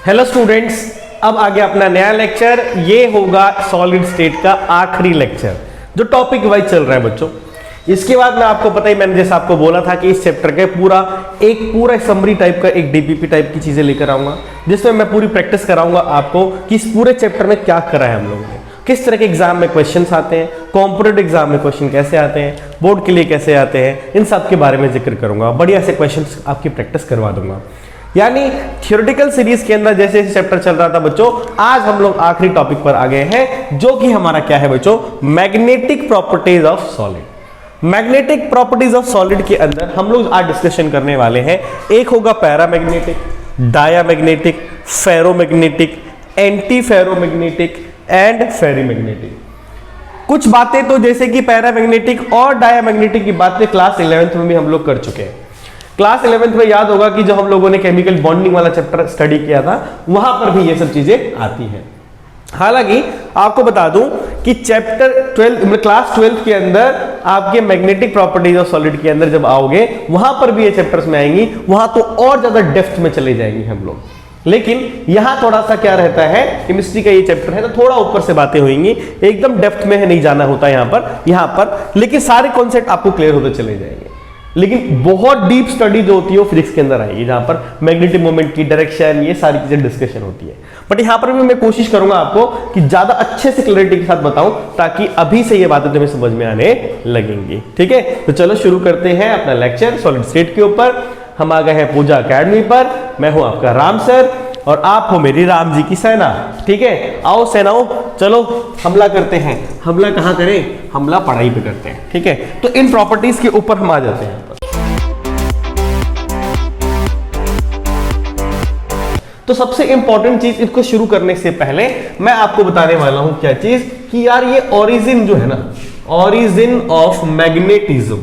Hello students, अब आगे अपना नया लेक्चर। ये होगा सॉलिड स्टेट का आखिरी लेक्चर जो टॉपिक वाइज चल रहा है बच्चों। इसके बाद मैं आपको पता ही, मैंने जैसा आपको बोला था कि इस चैप्टर के पूरा समरी टाइप का एक डीपीपी टाइप की चीजें लेकर आऊंगा, जिसमें मैं पूरी प्रैक्टिस कराऊंगा आपको कि इस पूरे चैप्टर में क्या करा है हम लोगों ने, किस तरह के एग्जाम में क्वेश्चंस आते हैं, कॉम्पिटिटिव एग्जाम में क्वेश्चन कैसे आते हैं, बोर्ड के लिए कैसे आते हैं, इन सब के बारे में जिक्र करूंगा। बढ़िया से क्वेश्चंस आपकी प्रैक्टिस करवा दूंगा। यानी थियोरेटिकल सीरीज के अंदर जैसे चैप्टर चल रहा था बच्चों, आज हम लोग आखिरी टॉपिक पर आ गए हैं, जो कि हमारा क्या है बच्चों, magnetic properties of solid. Magnetic properties of solid के अंदर हम लोग आज डिस्कशन करने वाले हैं। एक होगा paramagnetic, diamagnetic, ferromagnetic, anti ferromagnetic and ferrimagnetic. कुछ बातें तो जैसे कि पैरामैग्नेटिक और डायामैग्नेटिक की बातें क्लास 11th में भी हम लोग कर चुके हैं। क्लास 11th में याद होगा कि जो हम लोगों ने केमिकल बॉन्डिंग वाला चैप्टर स्टडी किया था, वहां पर भी ये सब चीजें आती हैं। हालांकि आपको बता दूं कि चैप्टर 12 क्लास 12 के अंदर आपके मैग्नेटिक प्रॉपर्टीज ऑफ सॉलिड के अंदर जब आओगे, वहां पर भी ये चैप्टर्स में आएंगी, वहां तो और ज्यादा डेप्थ में चले जाएंगे हम लोग। लेकिन यहां थोड़ा सा क्या रहता है, केमिस्ट्री का ये चैप्टर है तो थोड़ा ऊपर से बातें होंगी, एकदम डेप्थ में नहीं जाना होता यहां पर, लेकिन सारे कॉन्सेप्ट आपको क्लियर होते चले जाएंगे। लेकिन बहुत डीप स्टडी जो होती है वो फिजिक्स के अंदर आएगी, जहां पर मैग्नेटिक मोमेंट की डायरेक्शन, ये सारी चीजें डिस्कशन होती है। बट यहां पर भी मैं कोशिश करूंगा आपको कि ज्यादा अच्छे से क्लैरिटी के साथ बताऊं, ताकि अभी से ये बातें तुम्हें समझ में आने लगेंगी। ठीक है, तो चलो शुरू करते हैं अपना लेक्चर सॉलिड स्टेट के ऊपर। हम आ गए हैं पूजा अकेडमी पर। मैं हूं आपका राम सर और आप हो मेरी राम जी की सेना। ठीक है, आओ सेनाओं, चलो हमला करते हैं। हमला कहां करें? हमला पढ़ाई पे करते हैं। ठीक है, तो इन प्रॉपर्टीज के ऊपर हम आ जाते हैं। तो सबसे इंपॉर्टेंट चीज, इसको शुरू करने से पहले मैं आपको बताने वाला हूं क्या चीज, कि यार ये ओरिजिन जो है ना, ओरिजिन ऑफ मैग्नेटिज्म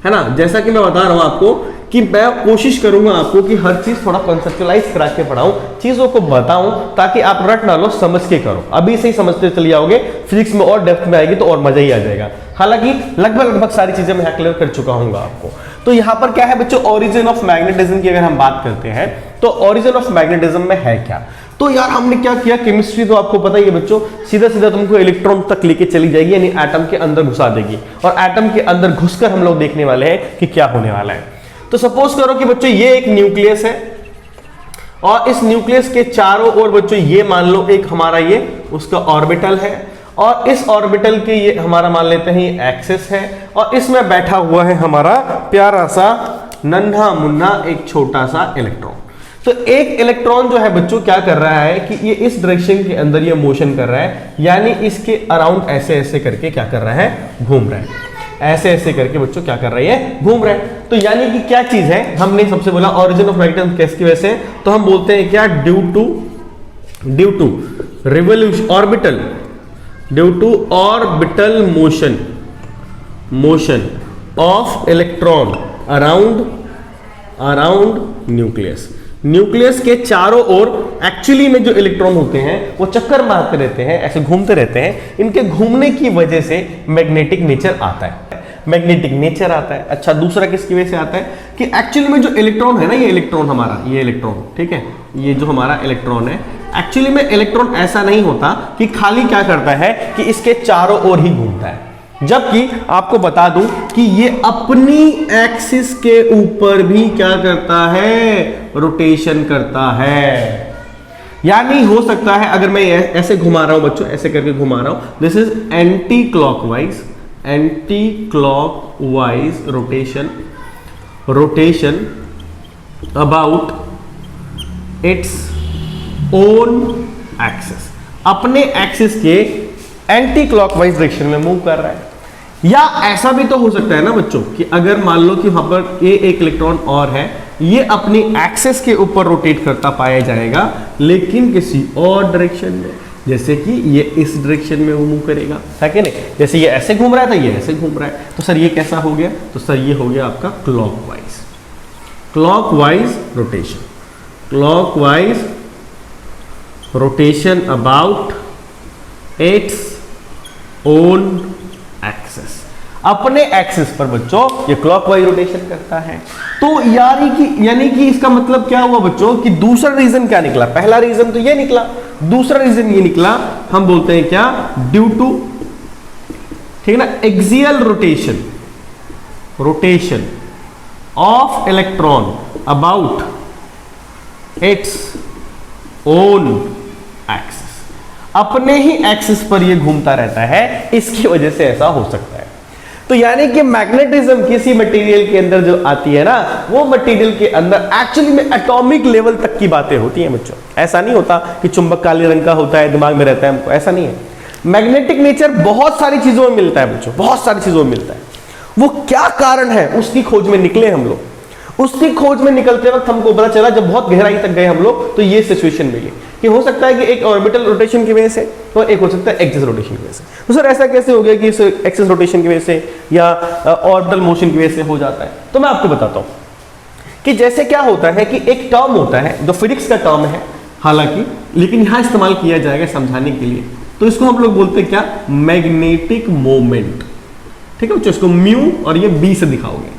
है ना। जैसा कि मैं बता रहा हूं आपको कि मैं कोशिश करूंगा आपको कि हर चीज थोड़ा कॉन्सेप्चुअलाइज करा के पढ़ाऊं, चीजों को बताऊं, ताकि आप रट ना लो, समझ के करो। अभी से ही समझते चले जाओगे, फिजिक्स में और डेप्थ में आएगी तो और मजा ही आ जाएगा। हालांकि लगभग सारी चीजें मैं क्लियर कर चुका हूं आपको। तो यहां पर क्या है बच्चों, ओरिजिन ऑफ मैग्नेटिज्म की अगर हम बात करते हैं तो ओरिजिन ऑफ मैग्नेटिज्म में है क्या। तो यार हमने क्या किया, केमिस्ट्री तो आपको पता ही है बच्चों, सीधा सीधा तुमको इलेक्ट्रॉन तक लेके चली जाएगी, यानी एटम के अंदर घुसा देगी, और एटम के अंदर घुसकर हम लोग देखने वाले हैं कि क्या होने वाला है। तो सपोज करो कि बच्चों ये एक न्यूक्लियस है, और इस न्यूक्लियस के चारों ओर बच्चों ये मान लो एक हमारा ये उसका ऑर्बिटल है, और इस ऑर्बिटल के ये हमारा मान लेते हैं ये एक्सिस है, और इसमें बैठा हुआ है हमारा प्यारा सा नन्हा मुन्ना एक छोटा सा इलेक्ट्रॉन। तो एक इलेक्ट्रॉन जो है बच्चों क्या कर रहा है कि ये इस डायरेक्शन के अंदर ये मोशन कर रहा है, यानी इसके अराउंड ऐसे ऐसे करके क्या कर रहा है, घूम रहा है। ऐसे ऐसे करके बच्चों क्या कर रही है, घूम रहा है। तो यानी कि क्या चीज है, हमने सबसे बोला ओरिजिन ऑफ मैग्नेटिज्म किसकी वजह से, तो हम बोलते हैं क्या, due to revolution orbital, due to orbital motion of electron around nucleus के चारों ओर एक्चुअली में जो इलेक्ट्रॉन होते हैं वो चक्कर मारते रहते हैं, ऐसे घूमते रहते हैं। इनके घूमने की वजह से मैग्नेटिक नेचर आता है। अच्छा, दूसरा किसकी वजह से आता है कि एक्चुअली में जो इलेक्ट्रॉन है ना, ये इलेक्ट्रॉन हमारा, ये इलेक्ट्रॉन, ठीक है, ये जो हमारा इलेक्ट्रॉन है, एक्चुअली में इलेक्ट्रॉन ऐसा नहीं होता कि खाली क्या करता है कि इसके चारों ओर ही घूमता है, जबकि आपको बता दूं कि ये अपनी एक्सिस के ऊपर भी क्या करता है, रोटेशन करता है। यानी हो सकता है, अगर मैं ऐसे घुमा रहा हूं बच्चों, ऐसे करके घुमा रहा हूं, this is anti clockwise rotation about its own axis, अपने एक्सिस के एंटी क्लॉकवाइज डायरेक्शन में मूव कर रहा है। या ऐसा भी तो हो सकता है ना बच्चों कि अगर मान लो कि वहां पर ये एक इलेक्ट्रॉन और है, ये अपनी एक्सिस के ऊपर रोटेट करता पाया जाएगा, लेकिन किसी और डायरेक्शन में, जैसे कि ये इस डायरेक्शन में वो मूव करेगा, है कि नहीं। जैसे ये ऐसे घूम रहा था, ये ऐसे घूम रहा है, तो सर ये कैसा हो गया, तो सर ये हो गया आपका clockwise rotation about its own axis, अपने एक्सिस पर बच्चों ये क्लॉकवाइज रोटेशन करता है। तो यानी कि इसका मतलब क्या हुआ बच्चों कि दूसरा रीजन क्या निकला, पहला रीजन तो ये निकला, दूसरा रीजन ये निकला, हम बोलते हैं क्या, ड्यू टू, ठीक है ना, axial rotation of electron about its own axis, अपने ही एक्सिस पर ये घूमता रहता है, इसकी वजह से ऐसा हो सकता है। तो यानी कि मैग्नेटिज्म किसी मटेरियल के अंदर जो आती है ना, वो मटेरियल के अंदर एक्चुअली में एटॉमिक लेवल तक की बातें होती हैं बच्चों। ऐसा नहीं होता कि चुंबक काले रंग का होता है, दिमाग में रहता है हमको, ऐसा नहीं है। मैग्नेटिक नेचर बहुत सारी चीजों में मिलता है बच्चों, बहुत सारी चीजों में मिलता है। वो क्या कारण है उसकी खोज में निकले हम लोग। उसकी खोज में निकलते वक्त हमको पता चला, जब बहुत गहराई तक गए हम लोग, तो ये सिचुएशन मिली कि हो सकता है कि एक ऑर्बिटल रोटेशन की वजह से और एक हो सकता है एक्सिस रोटेशन की वजह से। तो सर ऐसा कैसे हो गया कि इस एक्सिस रोटेशन की वजह से या ऑर्बिटल मोशन की वजह से हो जाता है? तो मैं आपको बताता हूं कि जैसे क्या होता है कि एक टर्म होता है जो फिजिक्स का टर्म है हालांकि, लेकिन यहां इस्तेमाल किया जाएगा समझाने के लिए। तो इसको हम लोग बोलते हैं क्या, मैग्नेटिक मोमेंट। ठीक है बच्चों, इसको म्यू और ये बी से दिखाओगे।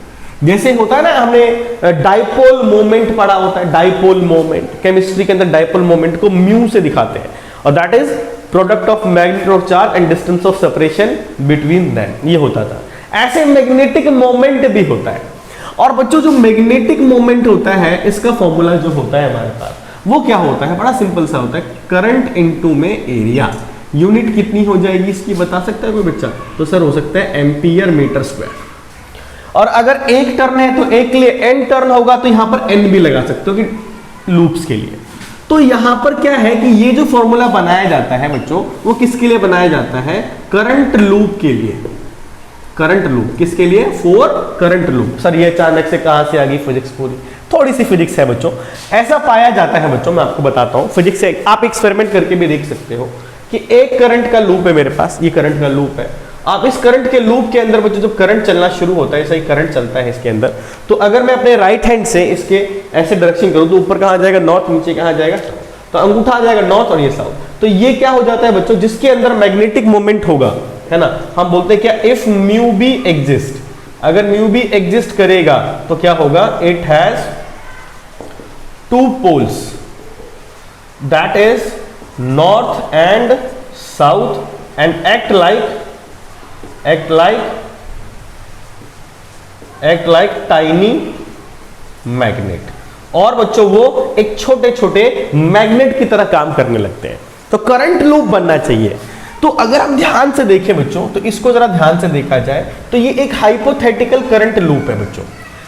जैसे होता है ना, हमने डाइपोल मोमेंट पढ़ा होता है, डाइपोल मोमेंट केमिस्ट्री के अंदर डाइपोल मोमेंट को म्यू से दिखाते हैं, और that is product of magnet of charge and distance of separation between them, ये होता था। ऐसे मैग्नेटिक मोमेंट भी होता है। और बच्चों जो मैग्नेटिक मोमेंट होता है, इसका फॉर्मूला जो होता है हमारे पास, वो क्या होता है, बड़ा सिंपल सा होता है, करंट इनटू में एरिया। यूनिट कितनी हो जाएगी इसकी बता सकता है कोई बच्चा? तो सर हो सकता है एम्पियर मीटर स्क्वायर। और अगर एक टर्न है तो एक के लिए n टर्न होगा, तो यहां पर n भी लगा सकते हो कि लूप्स के लिए। तो यहां पर क्या है कि ये जो फॉर्मूला बनाया जाता है बच्चों, वो किसके लिए बनाया जाता है, करंट लूप के लिए। करंट लूप किसके लिए, फॉर करंट लूप। सर ये अचानक से कहां से आ गई फिजिक्स? पूरी थोड़ी सी फिजिक्स है बच्चों, ऐसा पाया जाता है बच्चों, मैं आपको बताता हूं। फिजिक्स से आप एक्सपेरिमेंट करके भी देख सकते हो कि एक करंट का लूप है मेरे पास, ये करंट का लूप है। आप इस करंट के लूप के अंदर बच्चों जब करंट चलना शुरू होता है, ऐसा ही करंट चलता है इसके अंदर, तो अगर मैं अपने राइट हैंड से इसके ऐसे डायरेक्शन करूं तो ऊपर कहां जाएगा, नॉर्थ, नीचे कहां जाएगा, तो अंगूठा आ जाएगा नॉर्थ और ये साउथ। तो ये क्या हो जाता है बच्चों, जिसके अंदर मैग्नेटिक मोमेंट होगा, है ना, हम बोलते हैं क्या, इफ म्यू बी एग्जिस्ट, अगर म्यू बी एग्जिस्ट करेगा तो क्या होगा, it has two poles, that is north and south, and act like tiny magnet. और बच्चों वो एक छोटे छोटे मैग्नेट की तरह काम करने लगते हैं। तो करंट लूप बनना चाहिए। तो अगर हम ध्यान से देखें बच्चों, तो इसको जरा ध्यान से देखा जाए तो ये एक हाइपोथेटिकल करंट लूप है बच्चों,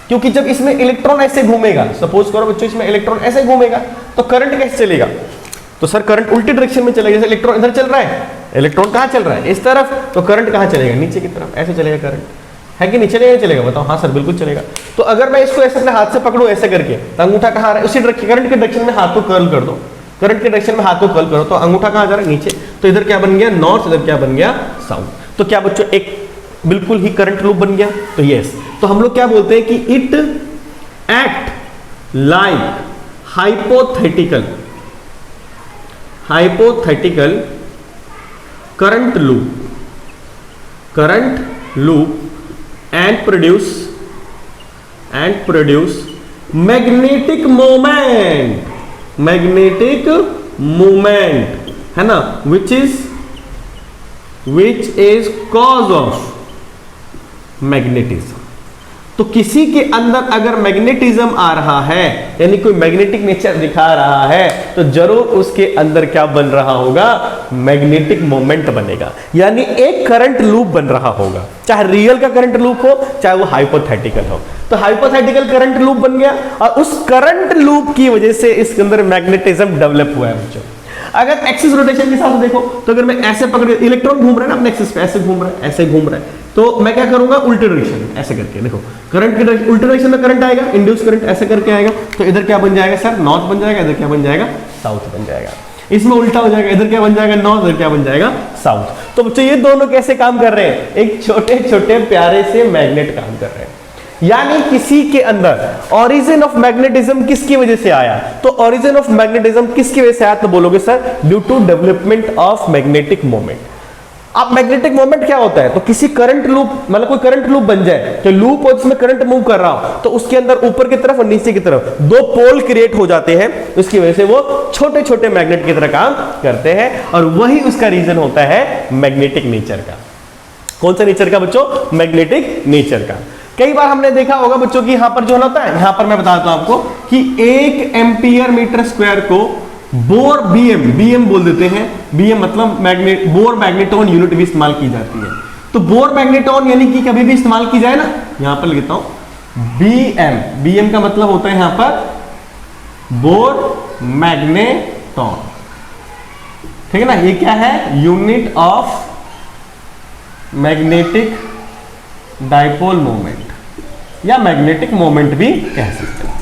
क्योंकि जब इसमें इलेक्ट्रॉन ऐसे घूमेगा, सपोज करो बच्चों इसमें इलेक्ट्रॉन ऐसे घूमेगा, तो करंट कैसे चलेगा? तो सर करंट उल्टी डायरेक्शन में चलेगा। जैसे इलेक्ट्रॉन इधर चल रहा है, इलेक्ट्रॉन कहां चल रहा है, इस तरफ, तो करंट कहां चलेगा, नीचे की तरफ, ऐसे चलेगा करंट, है कि नहीं चलेगा? चलेगा, बताओ। हाँ सर बिल्कुल चलेगा। तो अगर मैं इसको ऐसे अपने हाथ से पकड़ूं ऐसे करके, तो अंगूठा कहां आ रहा है, उसी करंट के डायरेक्शन में हाथ को कर्ल कर दो, करंट के डायरेक्शन में हाथ को कर्ल करो, तो अंगूठा कहां जा रहा है, नीचे। तो इधर क्या बन गया, नॉर्थ, इधर क्या बन गया, साउथ। तो क्या बच्चों एक बिल्कुल ही करंट लूप बन गया? तो यस। तो हम लोग क्या बोलते हैं कि it act like hypothetical current loop and produce magnetic moment, है ना, which is cause of magnetism। तो किसी के अंदर अगर मैग्नेटिज्म आ रहा है, यानी कोई मैग्नेटिक नेचर दिखा रहा है, तो जरूर उसके अंदर क्या बन रहा होगा, मैग्नेटिक मोमेंट बनेगा, यानी एक करंट लूप बन रहा होगा, चाहे रियल का करंट लूप हो चाहे वो हाइपोथेटिकल हो। तो हाइपोथेटिकल करंट लूप बन गया, और उस करंट लूप की वजह से इसके अंदर मैग्नेटिज्म डेवलप हुआ है बच्चों। अगर एक्सिस रोटेशन के हिसाब से देखो, तो अगर मैं ऐसे पकड़, इलेक्ट्रॉन घूम रहा है ना अपने एक्सिस पे, ऐसे घूम रहा है, ऐसे घूम रहा है, तो मैं क्या करूंगा, उल्टे डायरेक्शन ऐसे करके देखो, करंट के उल्टे डायरेक्शन में करंट आएगा, इंड्यूस करंट ऐसे करके आएगा, तो इधर क्या बन जाएगा सर, नॉर्थ बन जाएगा, इधर क्या बन जाएगा, साउथ बन जाएगा। इसमें उल्टा हो जाएगा, इधर क्या बन जाएगा, नॉर्थ, इधर क्या बन जाएगा, साउथ। तो बच्चों ये दोनों कैसे काम कर रहे हैं, एक छोटे छोटे प्यारे से मैग्नेट काम कर रहे हैं। यानी किसी के अंदर ओरिजिन ऑफ मैग्नेटिज्म किसकी वजह से आया, तो ओरिजिन ऑफ मैग्नेटिज्म किसकी वजह से आया, तो बोलोगे sir due to development of magnetic moment. अब मैग्नेटिक मोमेंट क्या होता है, तो किसी करंट लूप, मतलब कोई करंट लूप बन जाए, तो लूप हो जिसमें करंट मूव कर रहा हो, तो उसके अंदर ऊपर की तरफ और नीचे की तरफ दो पोल क्रिएट हो जाते हैं, उसकी वजह से वो छोटे छोटे मैग्नेट की तरह काम करते हैं, और वही उसका रीजन होता है मैग्नेटिक नेचर का। कौन सा नेचर का बच्चों? मैग्नेटिक नेचर का। कई बार हमने देखा होगा बच्चों की यहां पर जो होता है, यहां पर मैं बताता हूं आपको कि 1 एम्पियर मीटर स्क्वायर को बोर बीएम बोल देते हैं। बीएम मतलब बोर मैग्नेटोन यूनिट भी इस्तेमाल की जाती है। तो बोर मैग्नेटोन यानी कि कभी भी इस्तेमाल की जाए ना, यहां पर लिखता हूं बीएम का मतलब होता है यहां पर बोर मैग्नेटोन, ठीक है ना। ये क्या है? Unit of magnetic dipole moment या मैग्नेटिक मोमेंट भी कह सकते हैं।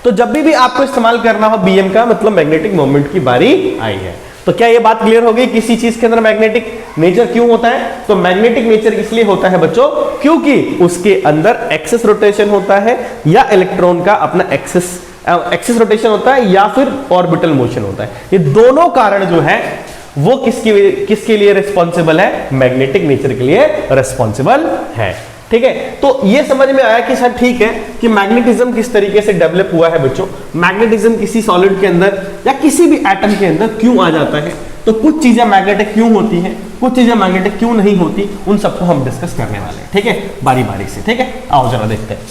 तो जब भी आपको इस्तेमाल करना हो बीएम का, मतलब मैग्नेटिक मोमेंट की बारी आई है। तो क्या ये बात क्लियर हो गई किसी चीज के अंदर मैग्नेटिक नेचर क्यों होता है? तो मैग्नेटिक नेचर इसलिए होता है बच्चों क्योंकि उसके अंदर एक्सिस रोटेशन होता है, या इलेक्ट्रॉन का अपना एक्सिस रोटेशन होता है, या फिर ऑर्बिटल मोशन होता है। ये दोनों कारण जो है वो किसके लिए रिस्पॉन्सिबल है? मैग्नेटिक नेचर के लिए रिस्पॉन्सिबल है, ठीक है। तो ये समझ में आया कि सर ठीक है कि मैग्नेटिज्म किस तरीके से डेवलप हुआ है बच्चों। मैग्नेटिज्म किसी सॉलिड के अंदर या किसी भी एटम के अंदर क्यों आ जाता है, तो कुछ चीजें मैग्नेटिक क्यों होती हैं, कुछ चीजें मैग्नेटिक क्यों नहीं होती, उन सबको हम डिस्कस करने वाले हैं, ठीक है, बारी बारी से, ठीक है। आओ जरा देखते हैं।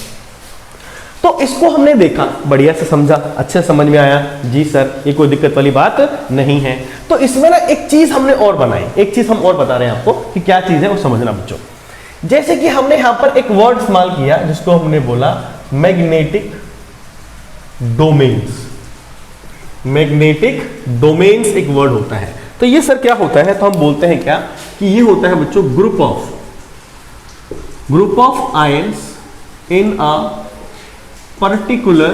तो इसको हमने देखा, बढ़िया से समझा, अच्छे समझ में आया, जी सर ये कोई दिक्कत वाली बात नहीं है। तो इसमें ना एक चीज हमने और बनाई, एक चीज हम और बता रहे हैं आपको कि क्या चीज है वो समझना बच्चों। जैसे कि हमने यहां पर एक वर्ड इस्तेमाल किया जिसको हमने बोला मैग्नेटिक डोमेन्स। मैग्नेटिक डोमेन्स एक वर्ड होता है। तो ये सर क्या होता है? तो हम बोलते हैं क्या कि ये होता है बच्चों group of ions in a particular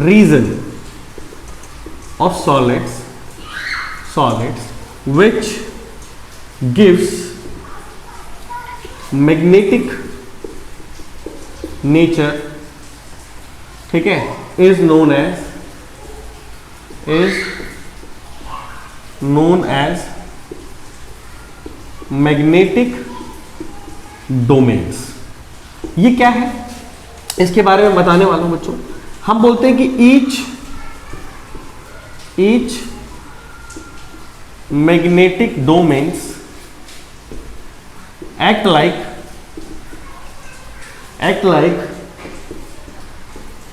region of solids which gives magnetic nature, ठीक है, is known as magnetic domains। ये क्या है इसके बारे में बताने वाला हूं बच्चों। हम बोलते हैं कि each magnetic domains act like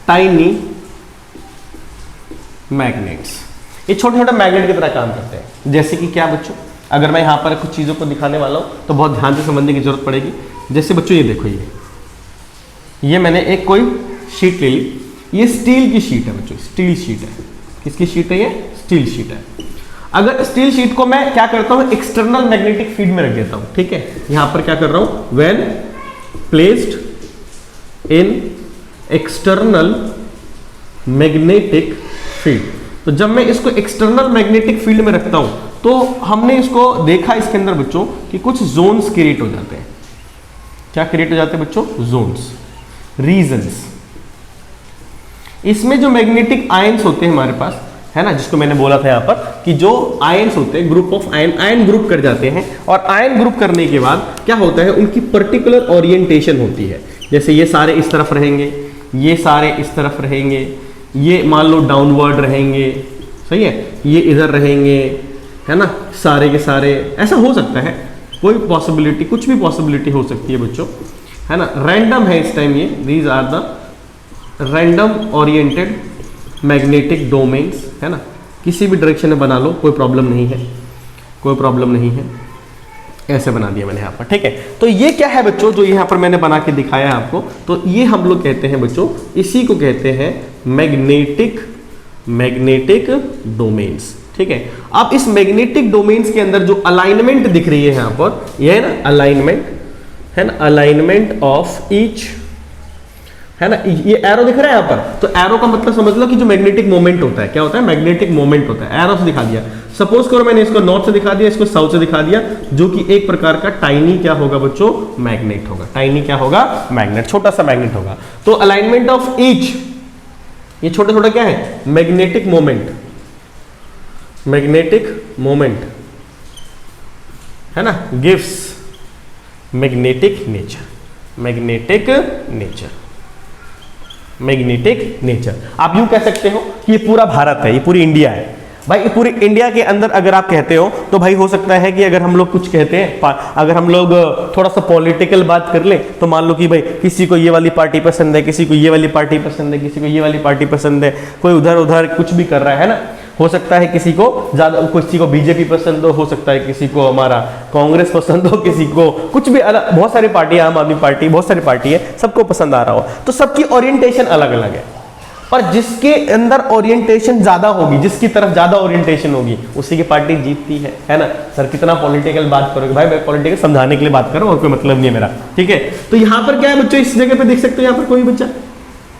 tiny magnets। ये छोटे छोटे मैग्नेट की तरह काम करते हैं। जैसे कि क्या बच्चों, अगर मैं यहां पर कुछ चीजों को दिखाने वाला हूं तो बहुत ध्यान से समझने की जरूरत पड़ेगी। जैसे बच्चों ये देखो, ये मैंने एक कोई शीट ले ली, ये स्टील की शीट है बच्चों, स्टील शीट है। किसकी शीट है? ये स्टील शीट है। अगर स्टील शीट को मैं क्या करता हूं, एक्सटर्नल मैग्नेटिक फील्ड में रख देता हूं, ठीक है। यहां पर क्या कर रहा हूं, when placed in external magnetic field. तो जब मैं इसको एक्सटर्नल मैग्नेटिक फील्ड में रखता हूं तो हमने इसको देखा इसके अंदर बच्चों कि कुछ जोन्स क्रिएट हो जाते हैं। क्या क्रिएट हो जाते हैं बच्चों? Zones, regions. इसमें जो मैग्नेटिक आयंस होते हैं हमारे पास, है ना, जिसको मैंने बोला था यहां पर कि जो आयंस होते हैं, ग्रुप ऑफ आयन ग्रुप कर जाते हैं, और आयन ग्रुप करने के बाद क्या होता है, उनकी पर्टिकुलर ओरिएंटेशन होती है। जैसे ये सारे इस तरफ रहेंगे, ये सारे इस तरफ रहेंगे, ये मान लो डाउनवर्ड रहेंगे, सही है, ये इधर रहेंगे, है ना, सारे के सारे। ऐसा हो सकता है, कोई पॉसिबिलिटी, कुछ भी पॉसिबिलिटी हो सकती है बच्चों, है ना। रैंडम है इस टाइम ये, these are the random oriented magnetic domains, है ना। किसी भी डायरेक्शन में बना लो, कोई प्रॉब्लम नहीं है, कोई प्रॉब्लम नहीं है। ऐसे बना दिया मैंने यहाँ पर, ठीक है। तो ये क्या है बच्चों, जो यहाँ पर मैंने बना के दिखाया है आपको, तो ये हम लोग कहते हैं बच्चों, इसी को कहते हैं मैग्नेटिक डोमेन्स, ठीक है। अब इस मैग्नेटिक डोमेन्स के अंदर जो अलाइनमेंट दिख रही है यहाँ पर, ये है ना अलाइनमेंट, है ना, अलाइनमेंट ऑफ ईच, है ना, ये एरो दिख रहा है यहाँ पर। तो एरो का मतलब समझ लो कि जो मैग्नेटिक मोमेंट होता है, क्या होता है, मैग्नेटिक मोमेंट होता है। एरो से दिखा दिया, सपोज करो मैंने इसको नॉर्थ से दिखा दिया, इसको साउथ से दिखा दिया, जो कि एक प्रकार का टाइनी क्या होगा बच्चों, मैग्नेट होगा। टाइनी क्या होगा, मैग्नेट, छोटा सा मैग्नेट होगा। तो अलाइनमेंट ऑफ ईच, ये छोटा छोटा क्या है, मैग्नेटिक मोमेंट, मैग्नेटिक मोमेंट है ना, gives magnetic nature, magnetic nature, magnetic nature. आप यूं कह सकते हो कि ये पूरा भारत है, ये पूरी इंडिया है भाई। ये पूरी इंडिया के अंदर अगर आप कहते हो तो भाई हो सकता है कि अगर हम लोग कुछ कहते हैं, अगर हम लोग थोड़ा सा पॉलिटिकल बात कर ले तो मान लो कि भाई किसी को ये वाली पार्टी पसंद है, किसी को ये वाली पार्टी पसंद है, किसी को ये वाली पार्टी पसंद है, कोई उधर उधर कुछ भी कर रहा है ना। हो सकता है किसी को ज्यादा, किसी को बीजेपी पसंद हो सकता है किसी को हमारा कांग्रेस पसंद हो, किसी को कुछ भी अलग, बहुत सारी पार्टी, आम आदमी पार्टी, बहुत सारी पार्टी है, सबको पसंद आ रहा हो। तो सबकी ओरिएंटेशन अलग अलग है, पर जिसके अंदर ओरिएंटेशन ज्यादा होगी, जिसकी तरफ ज्यादा ओरिएंटेशन होगी, उसी की पार्टी जीतती है ना। सर कितना पॉलिटिकल बात करोगे भाई, मैं पॉलिटिकल समझाने के लिए बात कर रहा हूं और कोई मतलब नहीं है मेरा, ठीक है। तो यहां पर क्या है बच्चों, इस जगह पे देख सकते हो, यहां पर कोई बच्चा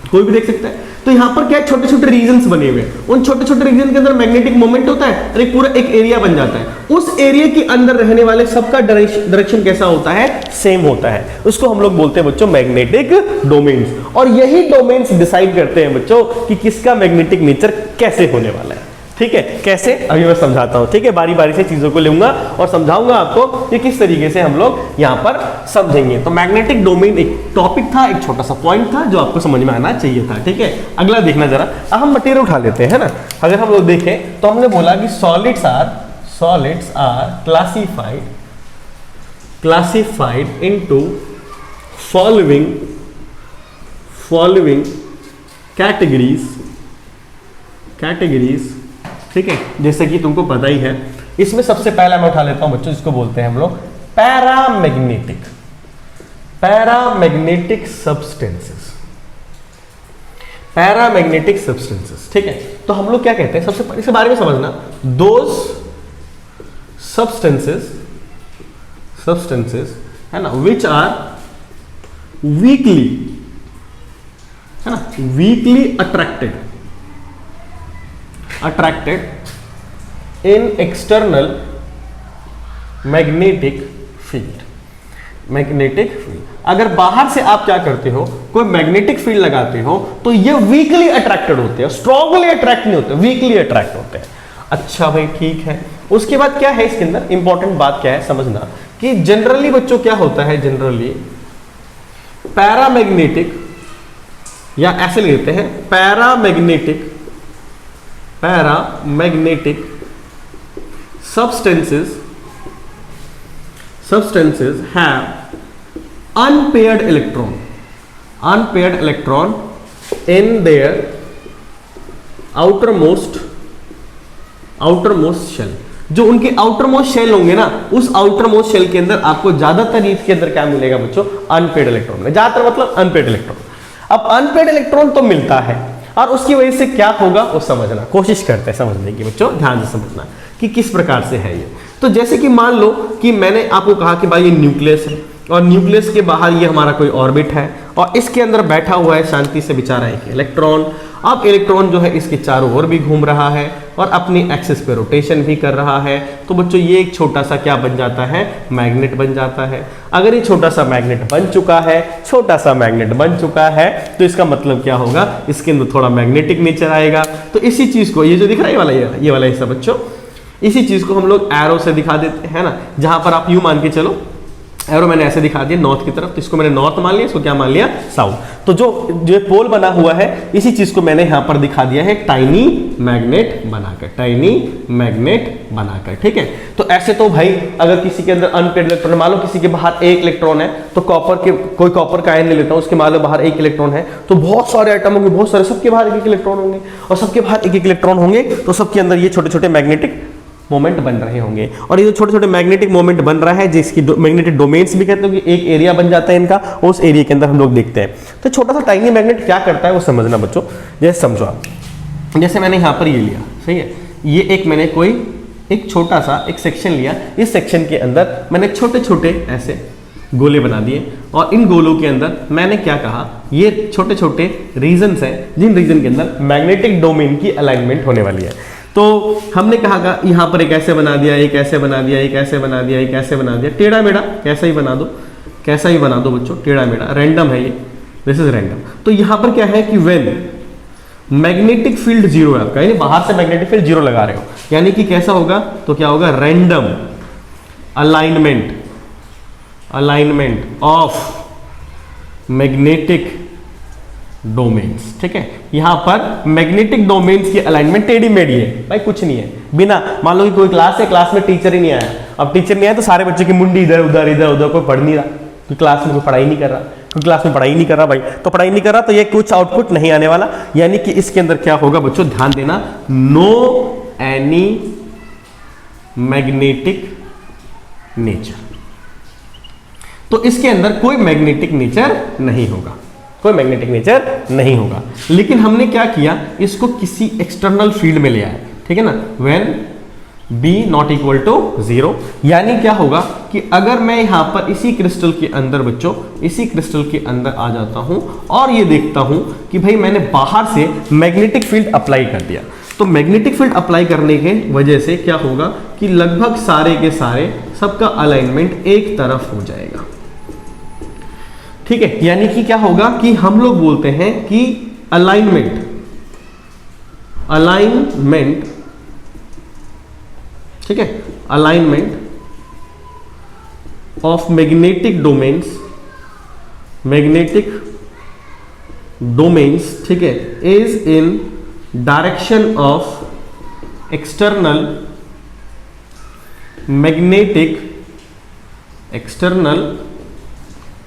कोई भी देख सकता है। तो यहां पर क्या है, छोटे छोटे रीजन्स बने हुए हैं, उन छोटे छोटे रीजन के अंदर मैग्नेटिक मोमेंट होता है और एक पूरा एक एरिया बन जाता है। उस एरिया के अंदर रहने वाले सबका डायरेक्शन कैसा होता है, सेम होता है। उसको हम लोग बोलते हैं बच्चों मैग्नेटिक डोमेन्स। और यही डोमेन्स डिसाइड करते हैं बच्चों कि किसका मैग्नेटिक नेचर कैसे होने वाला है, ठीक है। कैसे, अभी मैं समझाता हूं, ठीक है। बारी बारी से चीजों को लूंगा और समझाऊंगा आपको कि किस तरीके से हम लोग यहां पर समझेंगे। तो मैग्नेटिक डोमेन एक टॉपिक था, एक छोटा सा पॉइंट था जो आपको समझ में आना चाहिए था, ठीक है। अगला देखना जरा, हम मटेरियल उठा लेते हैं ना। अगर हम लोग देखें तो हमने बोला कि solids are classified into following categories, ठीक है। जैसे कि तुमको पता ही है, इसमें सबसे पहला मैं उठा लेता हूं बच्चों, जिसको बोलते हैं हम लोग पैरामैग्नेटिक सब्सटेंसेस, ठीक है। तो हम लोग क्या कहते हैं, सबसे पहले इसके बारे में समझना, दोज सब्सटेंसेस है ना, which are weakly attracted in external magnetic field। अगर बाहर से आप क्या करते हो, कोई मैग्नेटिक फील्ड लगाते हो तो ये वीकली अट्रैक्टेड होते हैं, स्ट्रांगली अट्रैक्ट नहीं होते, वीकली अट्रैक्ट होते हैं। अच्छा भाई ठीक है। उसके बाद क्या है इसके अंदर इंपॉर्टेंट बात क्या है समझना, कि जनरली बच्चों क्या होता है, जनरली पैरामैग्नेटिक, या ऐसे लेते हैं paramagnetic substances have unpaired electron in their outermost shell। जो उनके आउटरमोस्ट शेल होंगे ना, उस आउटरमोस्ट शेल के अंदर आपको ज्यादातर इसके अंदर क्या मिलेगा बच्चों, अनपेड इलेक्ट्रॉन। ज्यादातर मतलब अनपेड इलेक्ट्रॉन। अब अनपेड इलेक्ट्रॉन तो मिलता है और उसकी वजह से क्या होगा वो समझना, कोशिश करते हैं समझने की बच्चों, ध्यान से समझना कि किस प्रकार से है ये। तो जैसे कि मान लो कि मैंने आपको कहा कि भाई ये न्यूक्लियस है और न्यूक्लियस के बाहर ये हमारा कोई ऑर्बिट है और इसके अंदर बैठा हुआ है शांति से बेचारा एक इलेक्ट्रॉन। अब इलेक्ट्रॉन जो है इसके चारों ओर भी घूम रहा है और अपनी एक्सिस पे रोटेशन भी कर रहा है। तो बच्चों ये एक छोटा सा क्या बन जाता है, मैग्नेट बन जाता है। अगर ये छोटा सा मैग्नेट बन चुका है तो इसका मतलब क्या होगा, इसके अंदर थोड़ा मैग्नेटिक नेचर आएगा। तो इसी चीज को, ये जो दिख रहा है ये वाला हिस्सा बच्चों, इसी चीज को हम लोग एरो से दिखा देते हैं ना। जहां पर आप यूं मान के चलो, एरो मैंने ऐसे दिखा दिया नॉर्थ की तरफ, तो इसको मैंने नॉर्थ मान लिया, इसको क्या मान लिया, साउथ। तो जो पोल बना हुआ है इसी चीज को मैंने यहां पर दिखा दिया है टाइनी मैग्नेट बनाकर, ठीक है। तो ऐसे तो भाई अगर किसी के अंदर अनपेड इलेक्ट्रॉन, मान लो किसी के बाहर एक इलेक्ट्रॉन है, तो कोई कॉपर का आयन ले लेता हूं, उसके मान लो बाहर एक इलेक्ट्रॉन है, तो बहुत सारे एटम होंगे, बहुत सारे, सबके बाहर एक इलेक्ट्रॉन होंगे और सबके बाहर एक इलेक्ट्रॉन होंगे, तो सबके अंदर ये छोटे छोटे मैग्नेटिक मोमेंट बन रहे होंगे। और ये जो छोटे छोटे मैग्नेटिक मोमेंट बन रहा है, जिसकी मैग्नेटिक डोमेन्स भी कहते हैं, कि एक एरिया बन जाता है इनका, उस एरिया के अंदर हम लोग देखते हैं। तो छोटा सा टाइनी मैग्नेट क्या करता है वो समझना बच्चों, जैसे समझो आप, जैसे मैंने यहाँ पर ये लिया, सही है, ये एक मैंने कोई एक छोटा सा एक सेक्शन लिया, इस सेक्शन के अंदर मैंने छोटे छोटे ऐसे गोले बना दिए और इन गोलों के अंदर मैंने क्या कहा, ये छोटे छोटे रीजन्स हैं जिन रीजन के अंदर मैग्नेटिक डोमेन की अलाइनमेंट होने वाली है। तो हमने कहा यहाँ पर एक ऐसे बना दिया, एक ऐसे बना दिया, एक ऐसे बना दिया, एक ऐसे बना दिया, टेढ़ा मेढ़ा कैसा ही बना दो बच्चों, टेढ़ा मेढ़ा, रैंडम है ये, दिस इज रैंडम। तो यहाँ पर क्या है कि व्हेन मैग्नेटिक फील्ड जीरो है आपका, यानी बाहर से मैग्नेटिक फील्ड जीरो लगा रहे हो, यानी कि कैसा होगा, तो क्या होगा, random alignment of magnetic domains. ठीक है, यहां पर मैग्नेटिक डोमेन्स की अलाइनमेंट टेढ़ी मेढ़ी है भाई, कुछ नहीं है। बिना मान लो कि कोई क्लास है, क्लास में टीचर ही नहीं आया, अब टीचर नहीं आया तो सारे बच्चों की मुंडी इधर उधर इधर उधर, कोई पढ़ नहीं रहा, कोई क्लास में कोई पढ़ाई नहीं कर रहा, कोई क्लास में पढ़ाई नहीं कर रहा भाई, तो पढ़ाई नहीं कर रहा तो ये कुछ आउटपुट नहीं आने वाला। यानी कि इसके अंदर क्या होगा बच्चों, ध्यान देना, नो एनी मैग्नेटिक नेचर, तो इसके अंदर कोई मैग्नेटिक नेचर नहीं होगा, कोई मैग्नेटिक नेचर नहीं होगा। लेकिन हमने क्या किया, इसको किसी एक्सटर्नल फील्ड में ले आया, ठीक है ना, when B not equal to 0। यानी क्या होगा कि अगर मैं यहां पर इसी क्रिस्टल के अंदर बच्चों, इसी क्रिस्टल के अंदर आ जाता हूं और ये देखता हूं कि भाई मैंने बाहर से मैग्नेटिक फील्ड अप्लाई कर दिया, तो मैग्नेटिक फील्ड अप्लाई करने के वजह से क्या होगा कि लगभग सारे के सारे सबका अलाइनमेंट एक तरफ हो जाएगा। ठीक है, यानी कि क्या होगा कि हम लोग बोलते हैं कि अलाइनमेंट ठीक है, अलाइनमेंट ऑफ मैग्नेटिक डोमेन्स ठीक है, is in direction of external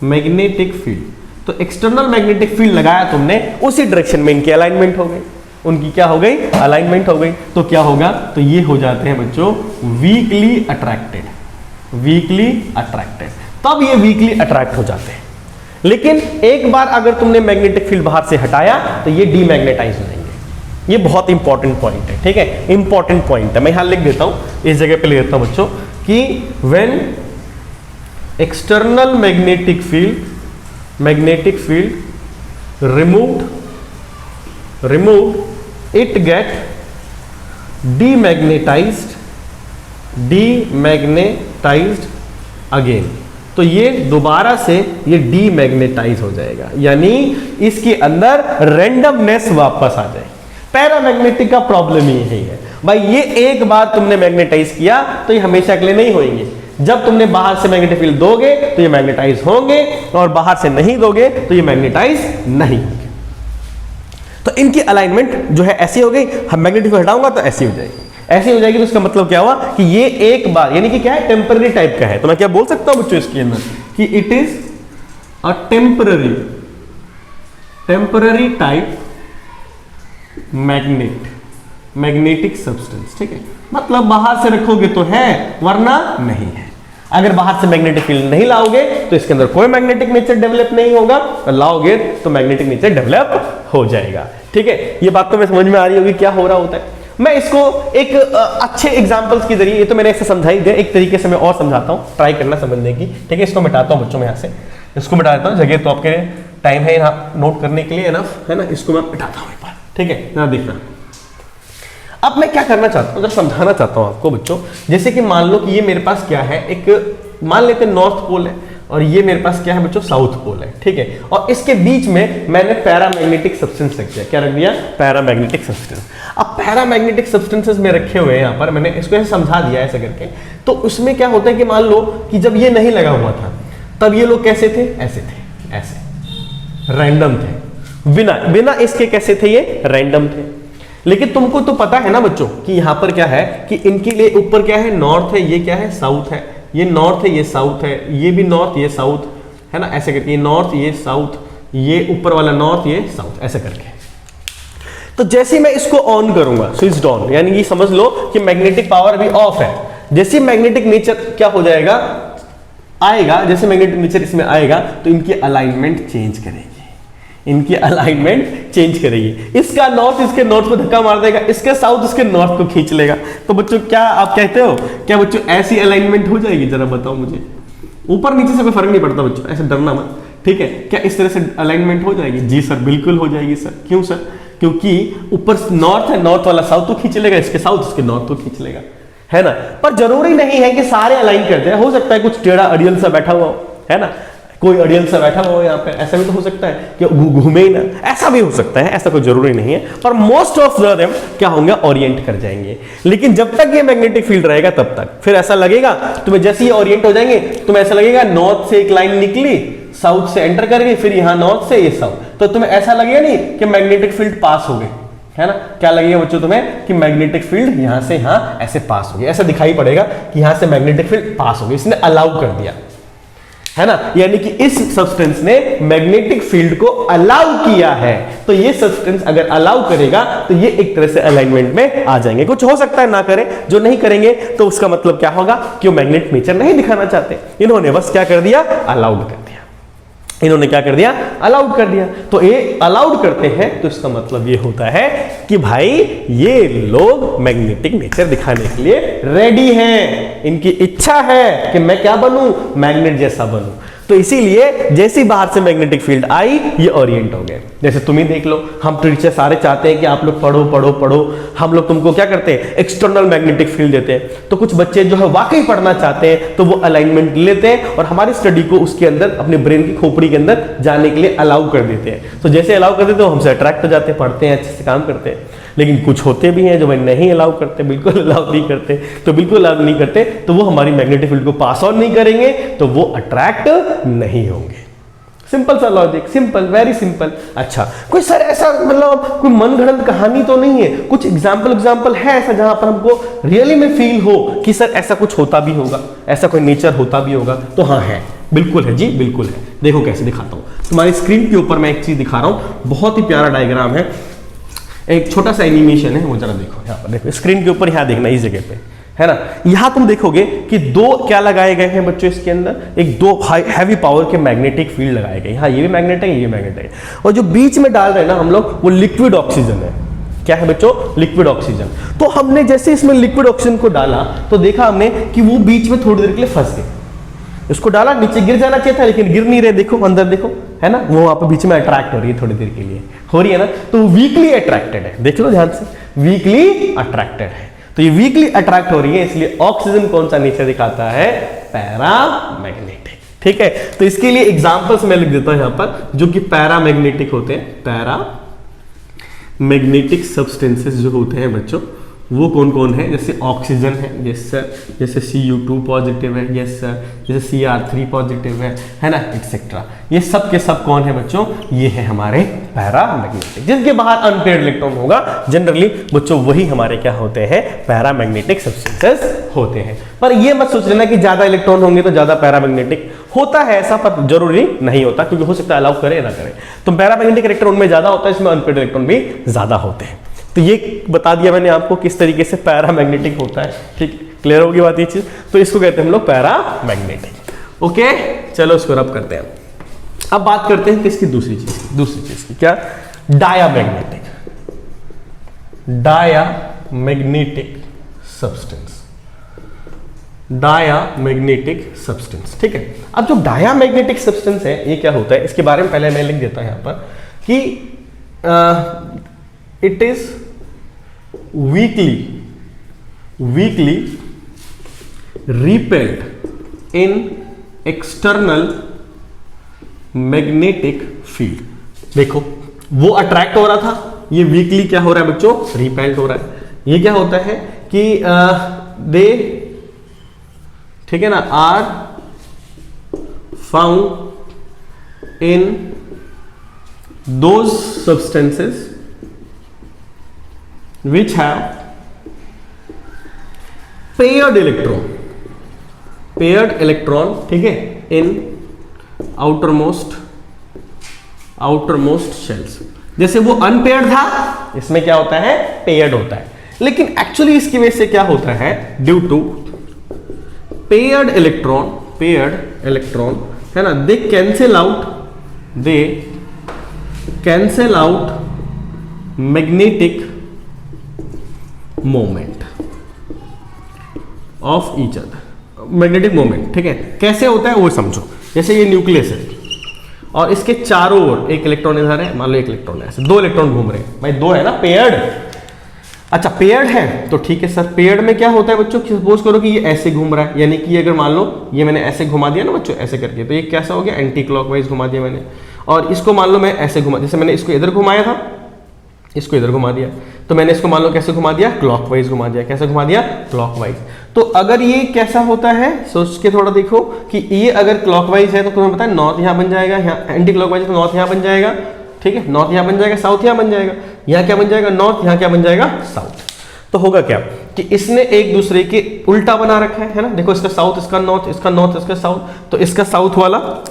magnetic field. तो एक्सटर्नल मैग्नेटिक फील्ड लगाया तुमने, उसी डायरेक्शन में इनकी अलाइनमेंट हो गई, उनकी क्या हो गई, अलाइनमेंट हो गई। तो क्या होगा, तो ये हो जाते हैं बच्चों वीकली अट्रैक्टेड, तब ये वीकली अट्रैक्ट हो जाते हैं। लेकिन एक बार अगर तुमने मैग्नेटिक फील्ड बाहर से हटाया तो ये डीमैग्नेटाइज हो जाएंगे। ये बहुत इंपॉर्टेंट पॉइंट है, ठीक है, इंपॉर्टेंट पॉइंट है। मैं यहां लिख देता हूं, इस जगह पे लिख देता हूं बच्चों कि when external magnetic field removed it get demagnetized again। तो ये दोबारा से ये डीमैग्नेटाइज हो जाएगा, यानी इसके अंदर रैंडमनेस वापस आ जाएगी। पैरामैग्नेटिक का प्रॉब्लम ही यही है भाई, ये एक बार तुमने मैग्नेटाइज किया तो ये हमेशा के लिए नहीं होंगे। जब तुमने बाहर से मैग्नेटिक फील्ड दोगे तो ये मैग्नेटाइज होंगे, और बाहर से नहीं दोगे तो ये मैग्नेटाइज नहीं होंगे। तो इनकी अलाइनमेंट जो है ऐसी हो गई, हम मैग्नेटिक फील्ड हटाऊंगा तो ऐसी हो जाएगी, ऐसी हो जाएगी। तो इसका मतलब क्या हुआ कि ये एक बार, यानी कि क्या है, टेम्पररी टाइप का है। तो मैं क्या बोल सकता हूं बच्चों इसके अंदर कि it is a temporary type magnetic substance. ठीक है, मतलब बाहर से रखोगे तो है, वरना नहीं है। अगर बाहर से मैग्नेटिक फील्ड नहीं लाओगे तो इसके अंदर कोई मैग्नेटिक नेचर डेवलप नहीं होगा, और लाओगे तो मैग्नेटिक नेचर डेवलप हो जाएगा। ठीक है, ये बात तो मैं समझ में आ रही होगी क्या हो रहा होता है। मैं इसको एक अच्छे एग्जांपल्स के जरिए, ये तो मैंने ऐसे समझाई दिया, एक तरीके से मैं और समझाता हूं, ट्राई करना समझने की। ठीक है, इसको मिटाता हूं बच्चों में, यहाँ से इसको मिटा देता हूं, जगह तो आपके टाइम है यहाँ नोट करने के लिए एनफ है ना, इसको मैं मिटाता हूं एक बार। ठीक है, जरा देखना। अब मैं क्या करना चाहता हूं, जरा समझाना चाहता हूं आपको बच्चों। जैसे कि मान लो कि ये मेरे पास क्या है, एक मान लेते हैं नॉर्थ पोल है, और ये मेरे पास क्या है बच्चों, साउथ पोल है। ठीक है, और इसके बीच में मैंने पैरामैग्नेटिक सब्सटेंस रख दिया। क्या रख दिया, पैरामैग्नेटिक सब्सटेंस। अब पैरामैग्नेटिक सब्सटेंसेस में रखे हुए हैं यहाँ पर, मैंने इसको ऐसे समझा दिया ऐसे करके। तो उसमें क्या होता है कि मान लो कि जब ये नहीं लगा हुआ था तब ये लोग कैसे थे, ऐसे थे, ऐसे रैंडम थे, बिना इसके कैसे थे, ये रैंडम थे। लेकिन तुमको तो पता है ना बच्चों कि यहां पर क्या है कि इनके लिए ऊपर क्या है, नॉर्थ है, ये क्या है, साउथ है, ये नॉर्थ है, ये साउथ है, ये भी नॉर्थ, ये साउथ है ना, ऐसे करके ये नॉर्थ, ये साउथ, ये ऊपर वाला नॉर्थ, ये साउथ, ऐसे करके। तो जैसे मैं इसको ऑन करूंगा, स्विच ऑन, यानी कि समझ लो कि मैग्नेटिक पावर भी ऑफ है। जैसे मैग्नेटिक नेचर क्या हो जाएगा, आएगा, जैसे मैग्नेटिक नेचर इसमें आएगा तो इनकी अलाइनमेंट चेंज करेगी, इनकी अलाइनमेंट चेंज करेगी। इसका नॉर्थ इसके नॉर्थ को धक्का मार देगा, इसका साउथ इसके नॉर्थ को खींच लेगा। तो बच्चों क्या आप कहते हो, क्या बच्चों ऐसी अलाइनमेंट हो जाएगी, जरा बताओ मुझे। ऊपर नीचे से कोई फर्क नहीं पड़ता बच्चों, ऐसे डरना मत। ठीक है, क्या इस तरह से अलाइनमेंट हो जाएगी? जी सर, बिल्कुल हो जाएगी सर। क्यों सर? क्योंकि ऊपर नॉर्थ है, नॉर्थ वाला साउथ को खींच लेगा, इसके साउथ इसके नॉर्थ को खींच लेगा, है ना। पर जरूरी नहीं है कि सारे अलाइन करते हैं, हो सकता है कुछ टेढ़ा अड़ियल सा बैठा हुआ हो, है ना। कोई अड़ियल सा बैठा हुआ हो यहाँ पे, ऐसा भी तो हो सकता है कि घूमे ही ना, ऐसा भी हो सकता है, ऐसा कोई जरूरी नहीं है, पर मोस्ट ऑफ देम क्या होंगे, ओरिएंट कर जाएंगे। लेकिन जब तक ये मैग्नेटिक फील्ड रहेगा तब तक फिर ऐसा लगेगा तुम्हें, जैसे ये ओरिएंट हो जाएंगे तुम्हें ऐसा लगेगा नॉर्थ से एक लाइन निकली, साउथ से एंटर कर गई, फिर यहाँ नॉर्थ से ये साउथ, तो तुम्हें ऐसा लगेगा नहीं कि मैग्नेटिक फील्ड पास हो गए, है ना। क्या लगेगा बच्चों तुम्हें कि मैग्नेटिक फील्ड यहां से यहां ऐसे पास हो गया, ऐसा दिखाई पड़ेगा कि यहां से मैग्नेटिक फील्ड पास हो गया, इसने अलाउ कर दिया, है ना। यानी कि इस सब्सटेंस ने मैग्नेटिक फील्ड को अलाउ किया है। तो ये सब्सटेंस अगर अलाउ करेगा तो ये एक तरह से अलाइनमेंट में आ जाएंगे। कुछ हो सकता है ना करें, जो नहीं करेंगे तो उसका मतलब क्या होगा कि वो मैग्नेट नेचर नहीं दिखाना चाहते, इन्होंने बस क्या कर दिया, अलाउड कर दिया। इन्होंने क्या कर दिया, अलाउड कर दिया। तो ये अलाउड करते हैं तो इसका मतलब ये होता है कि भाई ये लोग मैग्नेटिक नेचर दिखाने के लिए रेडी हैं, इनकी इच्छा है कि मैं क्या बनूं, मैग्नेट जैसा बनूं। तो इसीलिए जैसे ही बाहर से मैग्नेटिक फील्ड आई ये ओरिएंट हो गए। जैसे तुम ही देख लो, हम टीचर सारे चाहते हैं कि आप लोग पढ़ो पढ़ो पढ़ो, हम लोग तुमको क्या करते हैं, एक्सटर्नल मैग्नेटिक फील्ड देते हैं। तो कुछ बच्चे जो है वाकई पढ़ना चाहते हैं तो वो अलाइनमेंट लेते हैं और हमारी स्टडी को उसके अंदर अपने ब्रेन की खोपड़ी के अंदर जाने के लिए अलाउ कर देते हैं। तो जैसे अलाउ कर देते हैं हमसे अट्रैक्ट हो जाते हैं, पढ़ते हैं, अच्छे से काम करते हैं। लेकिन कुछ होते भी हैं जो भाई नहीं अलाउ करते, बिल्कुल अलाउ नहीं करते, तो बिल्कुल अलाउ नहीं करते तो वो हमारी मैग्नेटिक फील्ड को पास ऑन नहीं करेंगे, तो वो अट्रैक्ट नहीं होंगे। सिंपल सा लॉजिक, सिंपल, वेरी सिंपल। अच्छा, कोई सर ऐसा मतलब कोई मनगढ़ंत कहानी तो नहीं है, कुछ एग्जाम्पल है ऐसा जहां पर हमको रियली में फील हो कि सर ऐसा कुछ होता भी होगा, ऐसा कोई नेचर होता भी होगा? तो हाँ है, बिल्कुल है जी, बिल्कुल है। देखो कैसे दिखाता हूं तुम्हारी स्क्रीन के ऊपर, मैं एक चीज दिखा रहा हूं, बहुत ही प्यारा डायग्राम है, एक छोटा सा एनिमेशन है, वो जरा देखो यहाँ पर, देखो स्क्रीन के ऊपर, यहाँ देखना इस जगह पे, है ना। यहाँ तुम देखोगे कि दो क्या लगाए गए हैं बच्चों इसके अंदर, एक दो हैवी पावर के मैग्नेटिक फील्ड लगाए गए। हाँ, ये भी मैग्नेट है, ये मैग्नेट है, और जो बीच में डाल रहे हैं ना हम लोग, वो लिक्विड ऑक्सीजन है। क्या है बच्चों, लिक्विड ऑक्सीजन। तो हमने जैसे इसमें लिक्विड ऑक्सीजन को डाला तो देखा हमने कि वो बीच में थोड़ी देर के लिए फंस गए। इसको डाला, नीचे गिर जाना चाहिए था लेकिन गिर नहीं रहे, देखो अंदर देखो, है ना, वो वहां पे बीच में अट्रैक्ट हो रही है, थोड़ी देर के लिए हो रही है ना, तो वीकली अट्रैक्टेड है। देख लो ध्यान से, वीकली अट्रैक्टेड है। तो ये वीकली अट्रैक्ट हो रही है, इसलिए ऑक्सीजन कौन सा नेचर दिखाता है, पैरामैग्नेटिक। ठीक है, तो इसके लिए एग्जांपल्स मैं लिख देता हूं यहां पर, जो कि पैरामैग्नेटिक होते हैं। पैरामैग्नेटिक सब्सटेंसेस जो होते हैं बच्चों, वो कौन कौन है? जैसे ऑक्सीजन है, यस सर, जैसे Cu2 पॉजिटिव है, यस सर, जैसे Cr3 पॉजिटिव है ना, एक्सेट्रा। ये सब के सब कौन है बच्चों? ये है हमारे पैरामैग्नेटिक। जिनके बाहर अनपेयर्ड इलेक्ट्रॉन होगा जनरली बच्चों, वही हमारे क्या होते हैं, पैरामैग्नेटिक सब्सटेंसेस होते हैं। पर ये मत सोच लेना कि ज्यादा इलेक्ट्रॉन होंगे तो ज्यादा पैरामैग्नेटिक होता है, ऐसा पर जरूरी नहीं होता, क्योंकि हो सकता है अलाउ करे ना करे। तो पैरामैग्नेटिक इलेक्ट्रॉन उनमें ज्यादा होता है, इसमें अनपेयर्ड इलेक्ट्रॉन भी ज्यादा होते हैं। तो ये बता दिया मैंने आपको किस तरीके से पैरामैग्नेटिक होता है। ठीक, क्लियर होगी बात ये चीज? तो इसको कहते हैं हम लोग पैरामैग्नेटिक। ओके, चलो इसको रब करते हैं। अब बात करते हैं किसकी, दूसरी चीज की, क्या? Diamagnetic. Diamagnetic substance, diamagnetic substance. ठीक है, अब जो डायामैग्नेटिक सब्सटेंस है ये क्या होता है, इसके बारे में पहले मैं लिख देता हूं यहां पर कि it is weakly repelled in external magnetic field। देखो वो अट्रैक्ट हो रहा था, ये वीकली क्या हो रहा है बच्चों, रिपेल्ड हो रहा है। ये क्या होता है कि दे, ठीक है ना, are found in those substances which have paired electron, ठीक है, in outermost shells। जैसे वो अनपेयर्ड था, इसमें क्या होता है, पेयर्ड होता है। लेकिन एक्चुअली इसकी वजह से क्या होता है, ड्यू टू पेयर्ड इलेक्ट्रॉन, है ना, दे cancel out magnetic moment of each other. Magnetic moment, ठीक है, कैसे होता है वो समझो। जैसे ये न्यूक्लियस है और इसके चारों ओर एक इलेक्ट्रॉन इधर है, मान लो एक इलेक्ट्रॉन है, ऐसे दो इलेक्ट्रॉन घूम रहे हैं, भाई दो है ना, पेयर्ड। अच्छा पेयर्ड है तो ठीक है सर, पेयर्ड में क्या होता है बच्चों, सपोज करो कि ये ऐसे घूम रहा है, यानी कि अगर मान लो ये मैंने ऐसे घुमा दिया ना बच्चों, ऐसे करके, तो ये कैसा हो गया, एंटी क्लॉकवाइज घुमा दिया मैंने। और इसको मान लो मैं ऐसे घुमा, जैसे मैंने इसको इधर घुमाया था, इसको इधर घुमा दिया, तो मैंने इसको मान लो कैसे घुमा दिया, क्लॉकवाइज घुमा दिया। कैसे घुमा दिया, क्लॉकवाइज। तो अगर ये कैसा होता है, सोच के थोड़ा देखो कि ये अगर क्लॉकवाइज है तो तुम्हें पता है नॉर्थ यहाँ बन जाएगा, यहाँ एंटी क्लॉकवाइज है तो नॉर्थ यहाँ बन जाएगा, ठीक है, नॉर्थ यहाँ बन जाएगा, साउथ यहाँ बन जाएगा, यहाँ क्या बन जाएगा, नॉर्थ, यहाँ क्या बन जाएगा, साउथ। तो होगा क्या कि इसने एक दूसरे के उल्टा बना रखा है ना, देखो इसका साउथ, इसका नॉर्थ, इसका नॉर्थ, इसका साउथ, तो इसका साउथ वाला,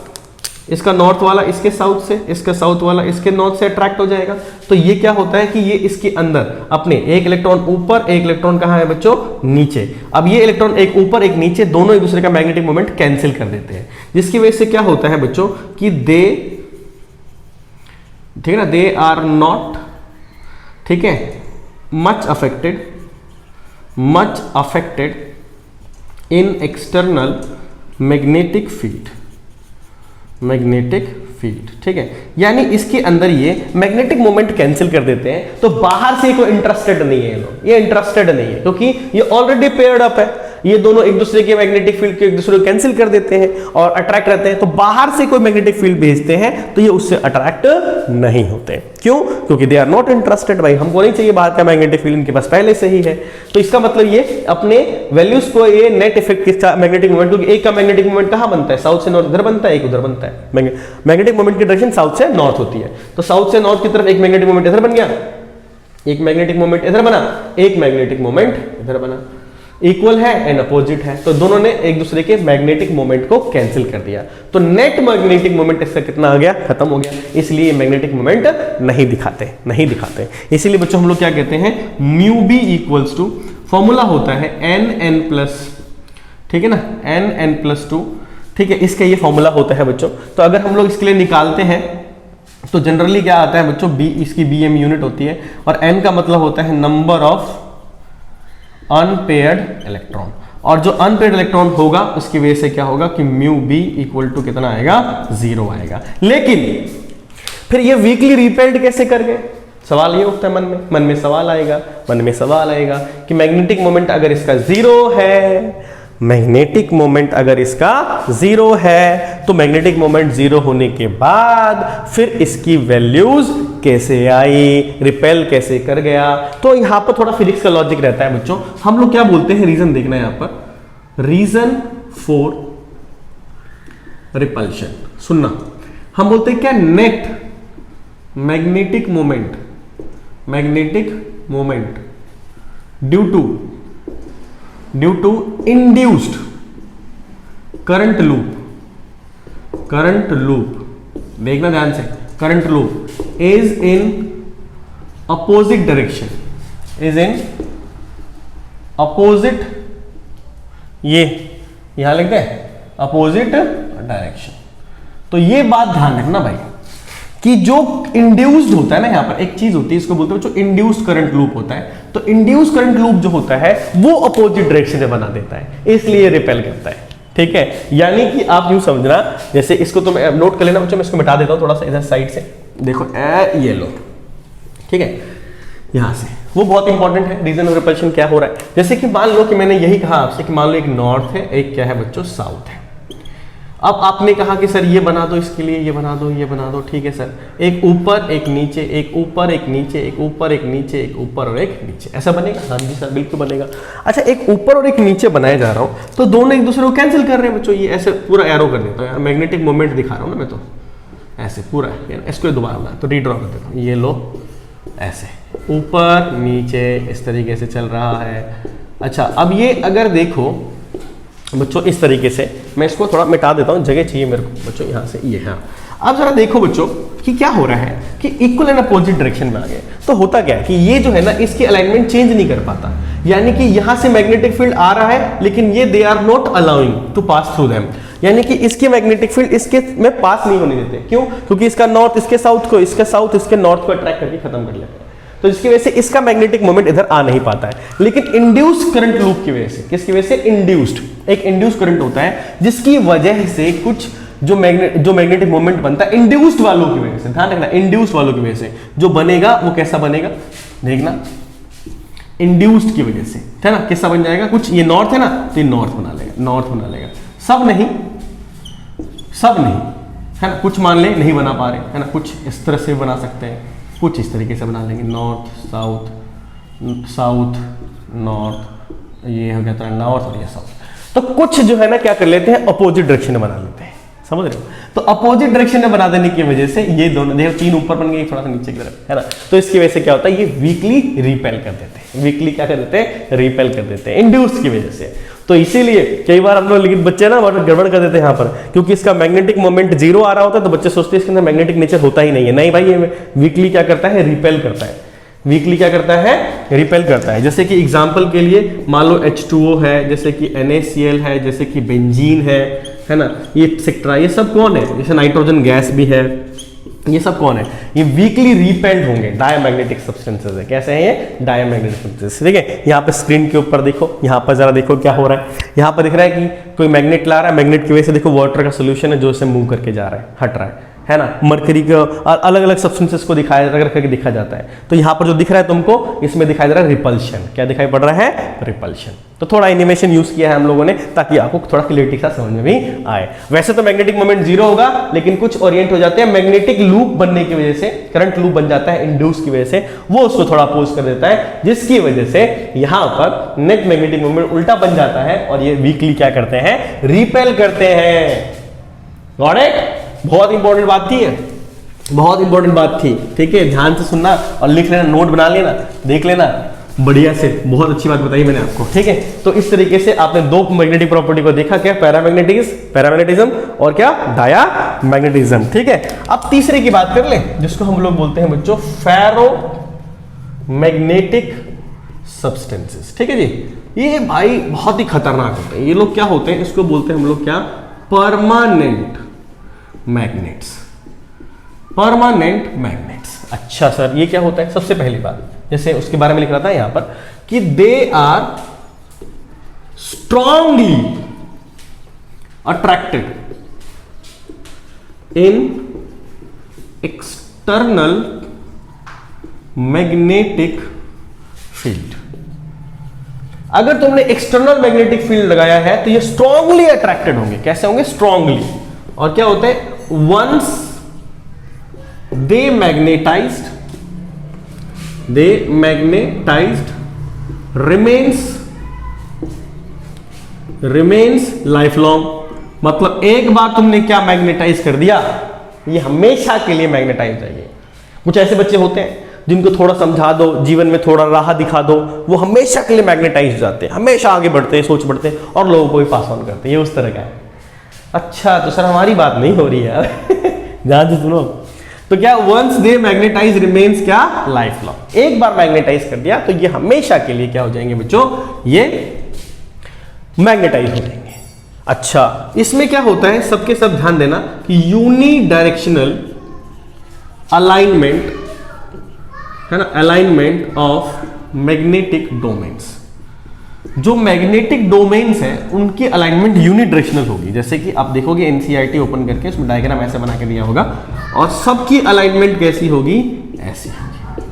इसका नॉर्थ वाला इसके साउथ से, इसका साउथ वाला इसके नॉर्थ से अट्रैक्ट हो जाएगा। तो ये क्या होता है कि ये इसके अंदर अपने एक इलेक्ट्रॉन ऊपर, एक इलेक्ट्रॉन कहाँ है बच्चों, नीचे। अब ये इलेक्ट्रॉन एक ऊपर एक नीचे, दोनों एक दूसरे का मैग्नेटिक मोमेंट कैंसिल कर देते हैं, जिसकी वजह से क्या होता है बच्चों कि दे, ठीक है ना, दे आर नॉट, ठीक है, much affected in external magnetic field, ठीक है, यानी इसके अंदर ये मैग्नेटिक मोमेंट कैंसिल कर देते हैं। तो बाहर से कोई इंटरेस्टेड नहीं है, ये इंटरेस्टेड नहीं है क्योंकि ये ऑलरेडी पेयर्ड अप है, ये दोनों एक दूसरे के मैग्नेटिक फील्ड के एक दूसरे को कैंसिल कर देते हैं और अट्रैक्ट रहते हैं। तो बाहर से कोई मैग्नेटिक फील्ड भेजते हैं तो ये उससे अट्रैक्ट नहीं होते। क्यों? क्योंकि दे आर नॉट इंटरेस्टेड, भाई हमको नहीं चाहिए बाहर का मैग्नेटिक फील्ड, इनके पास पहले से ही है। तो इसका मतलब ये अपने वैल्यूज को, ये नेट इफेक्ट किसका, मैग्नेटिक मोमेंट, क्योंकि एक का मैग्नेटिक मोमेंट कहां बनता है, साउथ से नॉर्थ इधर बनता है, एक उधर बनता है। मैग्नेटिक मोमेंट की डायरेक्शन साउथ से नॉर्थ होती है, तो साउथ से नॉर्थ की तरफ एक मैग्नेटिक मोमेंट इधर बन गया, एक मैग्नेटिक मोमेंट इधर बना, एक मैग्नेटिक मोमेंट इधर बना, इक्वल है एंड अपोजिट है, तो दोनों ने एक दूसरे के मैग्नेटिक मोमेंट को कैंसिल कर दिया। तो नेट मैग्नेटिक मोमेंट इसका कितना आ गया, खत्म हो गया। इसलिए मैग्नेटिक मोमेंट नहीं दिखाते। इसीलिए बच्चों हम लोग क्या कहते हैं, mu B equals to, formula होता है एन प्लस, ठीक है ना, एन प्लस 2, ठीक है, इसका ये फॉर्मूला होता है बच्चों। तो अगर हम लोग इसके लिए निकालते हैं तो जनरली क्या आता है बच्चों, बी, इसकी बीएम यूनिट होती है, और एन का मतलब होता है नंबर ऑफ अनपेयर्ड इलेक्ट्रॉन, और जो अनपेयर्ड इलेक्ट्रॉन होगा उसकी वजह से क्या होगा कि म्यू बी इक्वल टू कितना आएगा, 0 आएगा। लेकिन फिर ये वीकली रिपेल्ड कैसे कर गए, सवाल ये उठता है मन में सवाल आएगा कि मैग्नेटिक मोमेंट अगर इसका 0 है, मैग्नेटिक मोमेंट अगर इसका 0 है, तो मैग्नेटिक मोमेंट 0 होने के बाद फिर इसकी वैल्यूज कैसे आई, रिपेल कैसे कर गया। तो यहां पर थोड़ा फिजिक्स का लॉजिक रहता है बच्चों। हम लोग क्या बोलते हैं, रीजन देखना है यहां पर, रीजन फॉर रिपल्शन, सुनना, हम बोलते हैं क्या, net magnetic moment due to induced current loop, देखना ध्यान से, current loop is in opposite direction, ये यहां लिखते हैं अपोजिट डायरेक्शन। तो ये बात ध्यान रखना भाई कि जो इंड्यूस्ड होता है ना, यहां पर एक चीज होती है, इसको बोलते हैं जो इंड्यूस्ड करंट लूप होता है। तो इंड्यूस्ड करंट लूप जो होता है वो अपोजिट डायरेक्शन में बना देता है, इसलिए रिपेल करता है, ठीक है। यानी कि आप यूं समझना, जैसे इसको तो मैं नोट कर लेना बच्चों, मैं इसको मिटा देता हूं थोड़ा सा इधर साइड से, देखो ये लो, ठीक है, यहां से, वो बहुत इंपॉर्टेंट है, रीजन ऑफ रिपल्शन क्या हो रहा है। जैसे कि मान लो कि मैंने यही कहा आपसे कि मान लो एक नॉर्थ है, एक क्या है बच्चों, साउथ है। अब आपने कहा कि सर ये बना दो, इसके लिए ये बना दो, ठीक है सर, एक ऊपर एक नीचे, एक ऊपर एक नीचे, एक ऊपर एक नीचे, एक ऊपर और एक नीचे, ऐसा बनेगा? हाँ जी सर बिल्कुल बनेगा। अच्छा, एक ऊपर और एक नीचे बनाया जा रहा हूं, तो दोनों एक दूसरे को कैंसिल कर रहे हैं बच्चों। ये ऐसे पूरा एरो कर देता हूँ, मैग्नेटिक मोमेंट दिखा रहा हूँ ना मैं, तो ऐसे पूरा, इसको दोबारा बना तो रीड्रॉ कर देता हूँ, ये लो, ऐसे ऊपर नीचे इस तरीके से चल रहा है। अच्छा, अब ये अगर देखो बच्चों इस तरीके से, मैं इसको थोड़ा मिटा देता हूं, जगह चाहिए मेरे को बच्चों, यहां से ये, हाँ। अब जरा देखो बच्चों कि क्या हो रहा है कि इक्वल एंड अपोजिट डायरेक्शन में आ गए, तो होता क्या है कि ये जो है ना, इसकी अलाइनमेंट चेंज नहीं कर पाता, यानी कि यहां से मैग्नेटिक फील्ड आ रहा है, लेकिन ये they are not allowing to pass through them, यानी कि इसके मैग्नेटिक फील्ड इसके में पास नहीं होने देते। क्यों? क्योंकि इसका नॉर्थ इसके साउथ को, इसका साउथ इसके नॉर्थ को अट्रैक्ट करके खत्म कर लेता है, तो इसकी वजह से इसका मैग्नेटिक मोमेंट इधर आ नहीं पाता है। लेकिन इंड्यूस्ड करंट लूप की वजह से, किसकी वजह से? इंड्यूस्ड, एक इंड्यूस्ड करंट होता है जिसकी वजह से कुछ जो मैग्नेटिक मोमेंट बनता है इंड्यूस्ड वालों की वजह से, ध्यान रखना, इंड्यूस्ड वालों की वजह से जो बनेगा वो कैसा बनेगा, देखना, इंड्यूस्ड की वजह से, है ना, किससा बन जाएगा, कुछ ये नॉर्थ है ना तो ये नॉर्थ बना लेगा, नॉर्थ बना लेगा, सब नहीं है ना, कुछ मान ले नहीं बना पा रहे, है ना, कुछ इस तरह से बना सकते हैं, कुछ इस तरीके से बना लेंगे, नॉर्थ साउथ साउथ नॉर्थ, ये हो गया तो नॉर्थ और ये साउथ। तो कुछ जो है ना क्या कर लेते हैं, अपोजिट डायरेक्शन में बना लेते हैं, समझ रहे हो। तो अपोजिट डायरेक्शन में बना देने की वजह से ये दोनों देखो, तीन ऊपर बन गए, थोड़ा सा नीचे की तरफ, है ना, तो इसकी वजह से क्या होता है, ये वीकली रिपेल कर देते हैं, वीकली क्या कर देते हैं, रिपेल कर देते हैं इंड्यूस की वजह से। तो इसीलिए कई बार हम लोग, लेकिन बच्चे ना बहुत गड़बड़ कर देते हैं यहाँ पर, क्योंकि इसका मैग्नेटिक मोमेंट जीरो आ रहा होता है तो बच्चे सोचते हैं इसके अंदर मैग्नेटिक नेचर होता ही नहीं है। नहीं भाई, ये वीकली क्या करता है, रिपेल करता है, वीकली क्या करता है, रिपेल करता है। जैसे कि एग्जांपल के लिए मान लो H2O है, जैसे कि NaCl है, जैसे कि बेंजीन है ना, ये एक्सेट्रा, ये सब कौन है, जैसे नाइट्रोजन गैस भी है, ये सब कौन है, ये वीकली रिपेल्ड होंगे, डायमैग्नेटिक सब्सटेंसेस है। कैसे हैं ये, डायमैग्नेटिक सब्सटेंसेस। ठीक है, यहाँ पे स्क्रीन के ऊपर देखो, यहाँ पर जरा देखो क्या हो रहा है, यहाँ पर दिख रहा है कि कोई मैग्नेट ला रहा है, मैग्नेट की वजह से देखो वाटर का सोल्यूशन है जो इसे मूव करके जा रहा है, हट रहा है ना, मरकरी के अलग अलग सब्सटेंसेस को दिखाया करके दिखा जाता है। तो यहाँ पर जो दिख रहा है तुमको, इसमें दिखाई दे रहा है रिपल्शन, क्या दिखाई पड़ रहा है, रिपल्शन। तो थोड़ा एनिमेशन यूज किया है हम लोगों ने ताकि आपको थोड़ा क्लियरिटी का समझ में भी आए। वैसे तो मैग्नेटिक मोमेंट जीरो होगा, लेकिन कुछ ओरिएंट हो जाते हैं, मैग्नेटिक लूप बनने की वजह से, करंट लूप बन जाता है इंड्यूस की वजह से, वो उसको थोड़ा अपोज कर देता है, जिसकी वजह से यहाँ पर नेट मैग्नेटिक मोमेंट उल्टा बन जाता है और ये वीकली क्या करते हैं, रिपेल करते हैं। Got it? बहुत इंपॉर्टेंट बात थी, बहुत इंपॉर्टेंट बात थी। ठीक है, ध्यान से सुनना और लिख लेना, नोट बना लेना, देख लेना बढ़िया से, बहुत अच्छी बात बताई मैंने आपको। ठीक है, तो इस तरीके से आपने दो मैग्नेटिक प्रॉपर्टी को देखा, क्या, पैरामैग्नेटिज्म और क्या, डायामैग्नेटिज्म। ठीक है, अब तीसरे की बात कर ले, जिसको हम लोग बोलते हैं बच्चों फेरो मैग्नेटिक सब्सटेंसेस। ठीक है जी, ये भाई बहुत ही खतरनाक होते हैं ये लोग। क्या होते हैं, इसको बोलते हैं हम लोग क्या, परमानेंट मैग्नेट्स, परमानेंट मैग्नेट्स। अच्छा सर, ये क्या होता है, सबसे पहली बात, जैसे उसके बारे में लिख रहा था यहां पर कि they are strongly attracted in external magnetic field. अगर तुमने एक्सटर्नल मैग्नेटिक फील्ड लगाया है तो ये स्ट्रांगली अट्रैक्टेड होंगे। कैसे होंगे, स्ट्रांगली। और क्या होते हैं, once they magnetized remains lifelong। मतलब एक बार तुमने क्या मैग्नेटाइज कर दिया, ये हमेशा के लिए मैग्नेटाइज रहेंगे। कुछ ऐसे बच्चे होते हैं जिनको थोड़ा समझा दो, जीवन में थोड़ा राह दिखा दो, वो हमेशा के लिए मैग्नेटाइज हो जाते हैं, हमेशा आगे बढ़ते हैं, सोच बढ़ते हैं और लोगों को भी पास ऑन करते हैं। ये उस तरह का है। अच्छा, तो सर हमारी बात नहीं हो रही है यार ध्यान से सुनो। तो क्या, वंस दे मैग्नेटाइज रिमेन्स क्या, लाइफ लॉन्ग। एक बार मैग्नेटाइज कर दिया तो ये हमेशा के लिए क्या हो जाएंगे बच्चों, ये मैग्नेटाइज हो जाएंगे। अच्छा, इसमें क्या होता है, सबके सब ध्यान देना कि यूनी डायरेक्शनल अलाइनमेंट, है ना, अलाइनमेंट ऑफ मैग्नेटिक डोमेन्स। जो मैग्नेटिक डोमेन्स हैं उनकी अलाइनमेंट यूनिडायरेक्शनल होगी। जैसे कि आप देखोगे एनसीईआरटी ओपन करके, उसमें डायग्राम ऐसे बना के दिया होगा और सबकी अलाइनमेंट कैसी होगी, ऐसी होगी,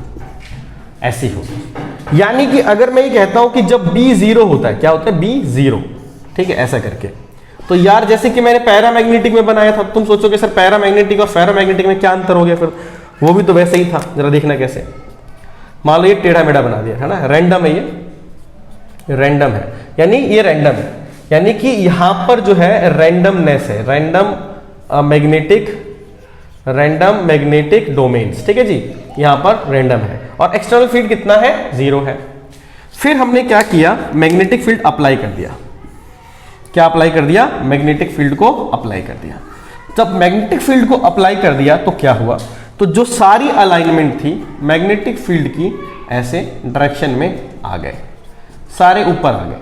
ऐसी होगी। यानी कि अगर मैं ये कहता हूं कि जब B जीरो होता है, क्या होता है, B जीरो, ठीक है, ऐसा करके, तो यार जैसे कि मैंने पैरामैग्नेटिक में बनाया था, तुम सोचोगे सर पैरामैग्नेटिक और फेरोमैग्नेटिक में क्या अंतर हो गया, फिर वो भी तो वैसे ही था। जरा देखना कैसे, मान लो ये टेढ़ा मेढ़ा बना दिया, है ना, रैंडम है, ये रैंडम है, यानी ये रैंडम है, यानी कि यहां पर जो है रैंडमनेस है, रैंडम मैग्नेटिक डोमेन्स। ठीक है जी, यहां पर रैंडम है और एक्सटर्नल फील्ड कितना है, जीरो है। फिर हमने क्या किया, मैग्नेटिक फील्ड अप्लाई कर दिया। क्या अप्लाई कर दिया, मैग्नेटिक फील्ड को अप्लाई कर दिया। जब मैग्नेटिक फील्ड को अप्लाई कर दिया तो क्या हुआ, तो जो सारी अलाइनमेंट थी मैग्नेटिक फील्ड की ऐसे डायरेक्शन में आ गए, सारे ऊपर आ गए।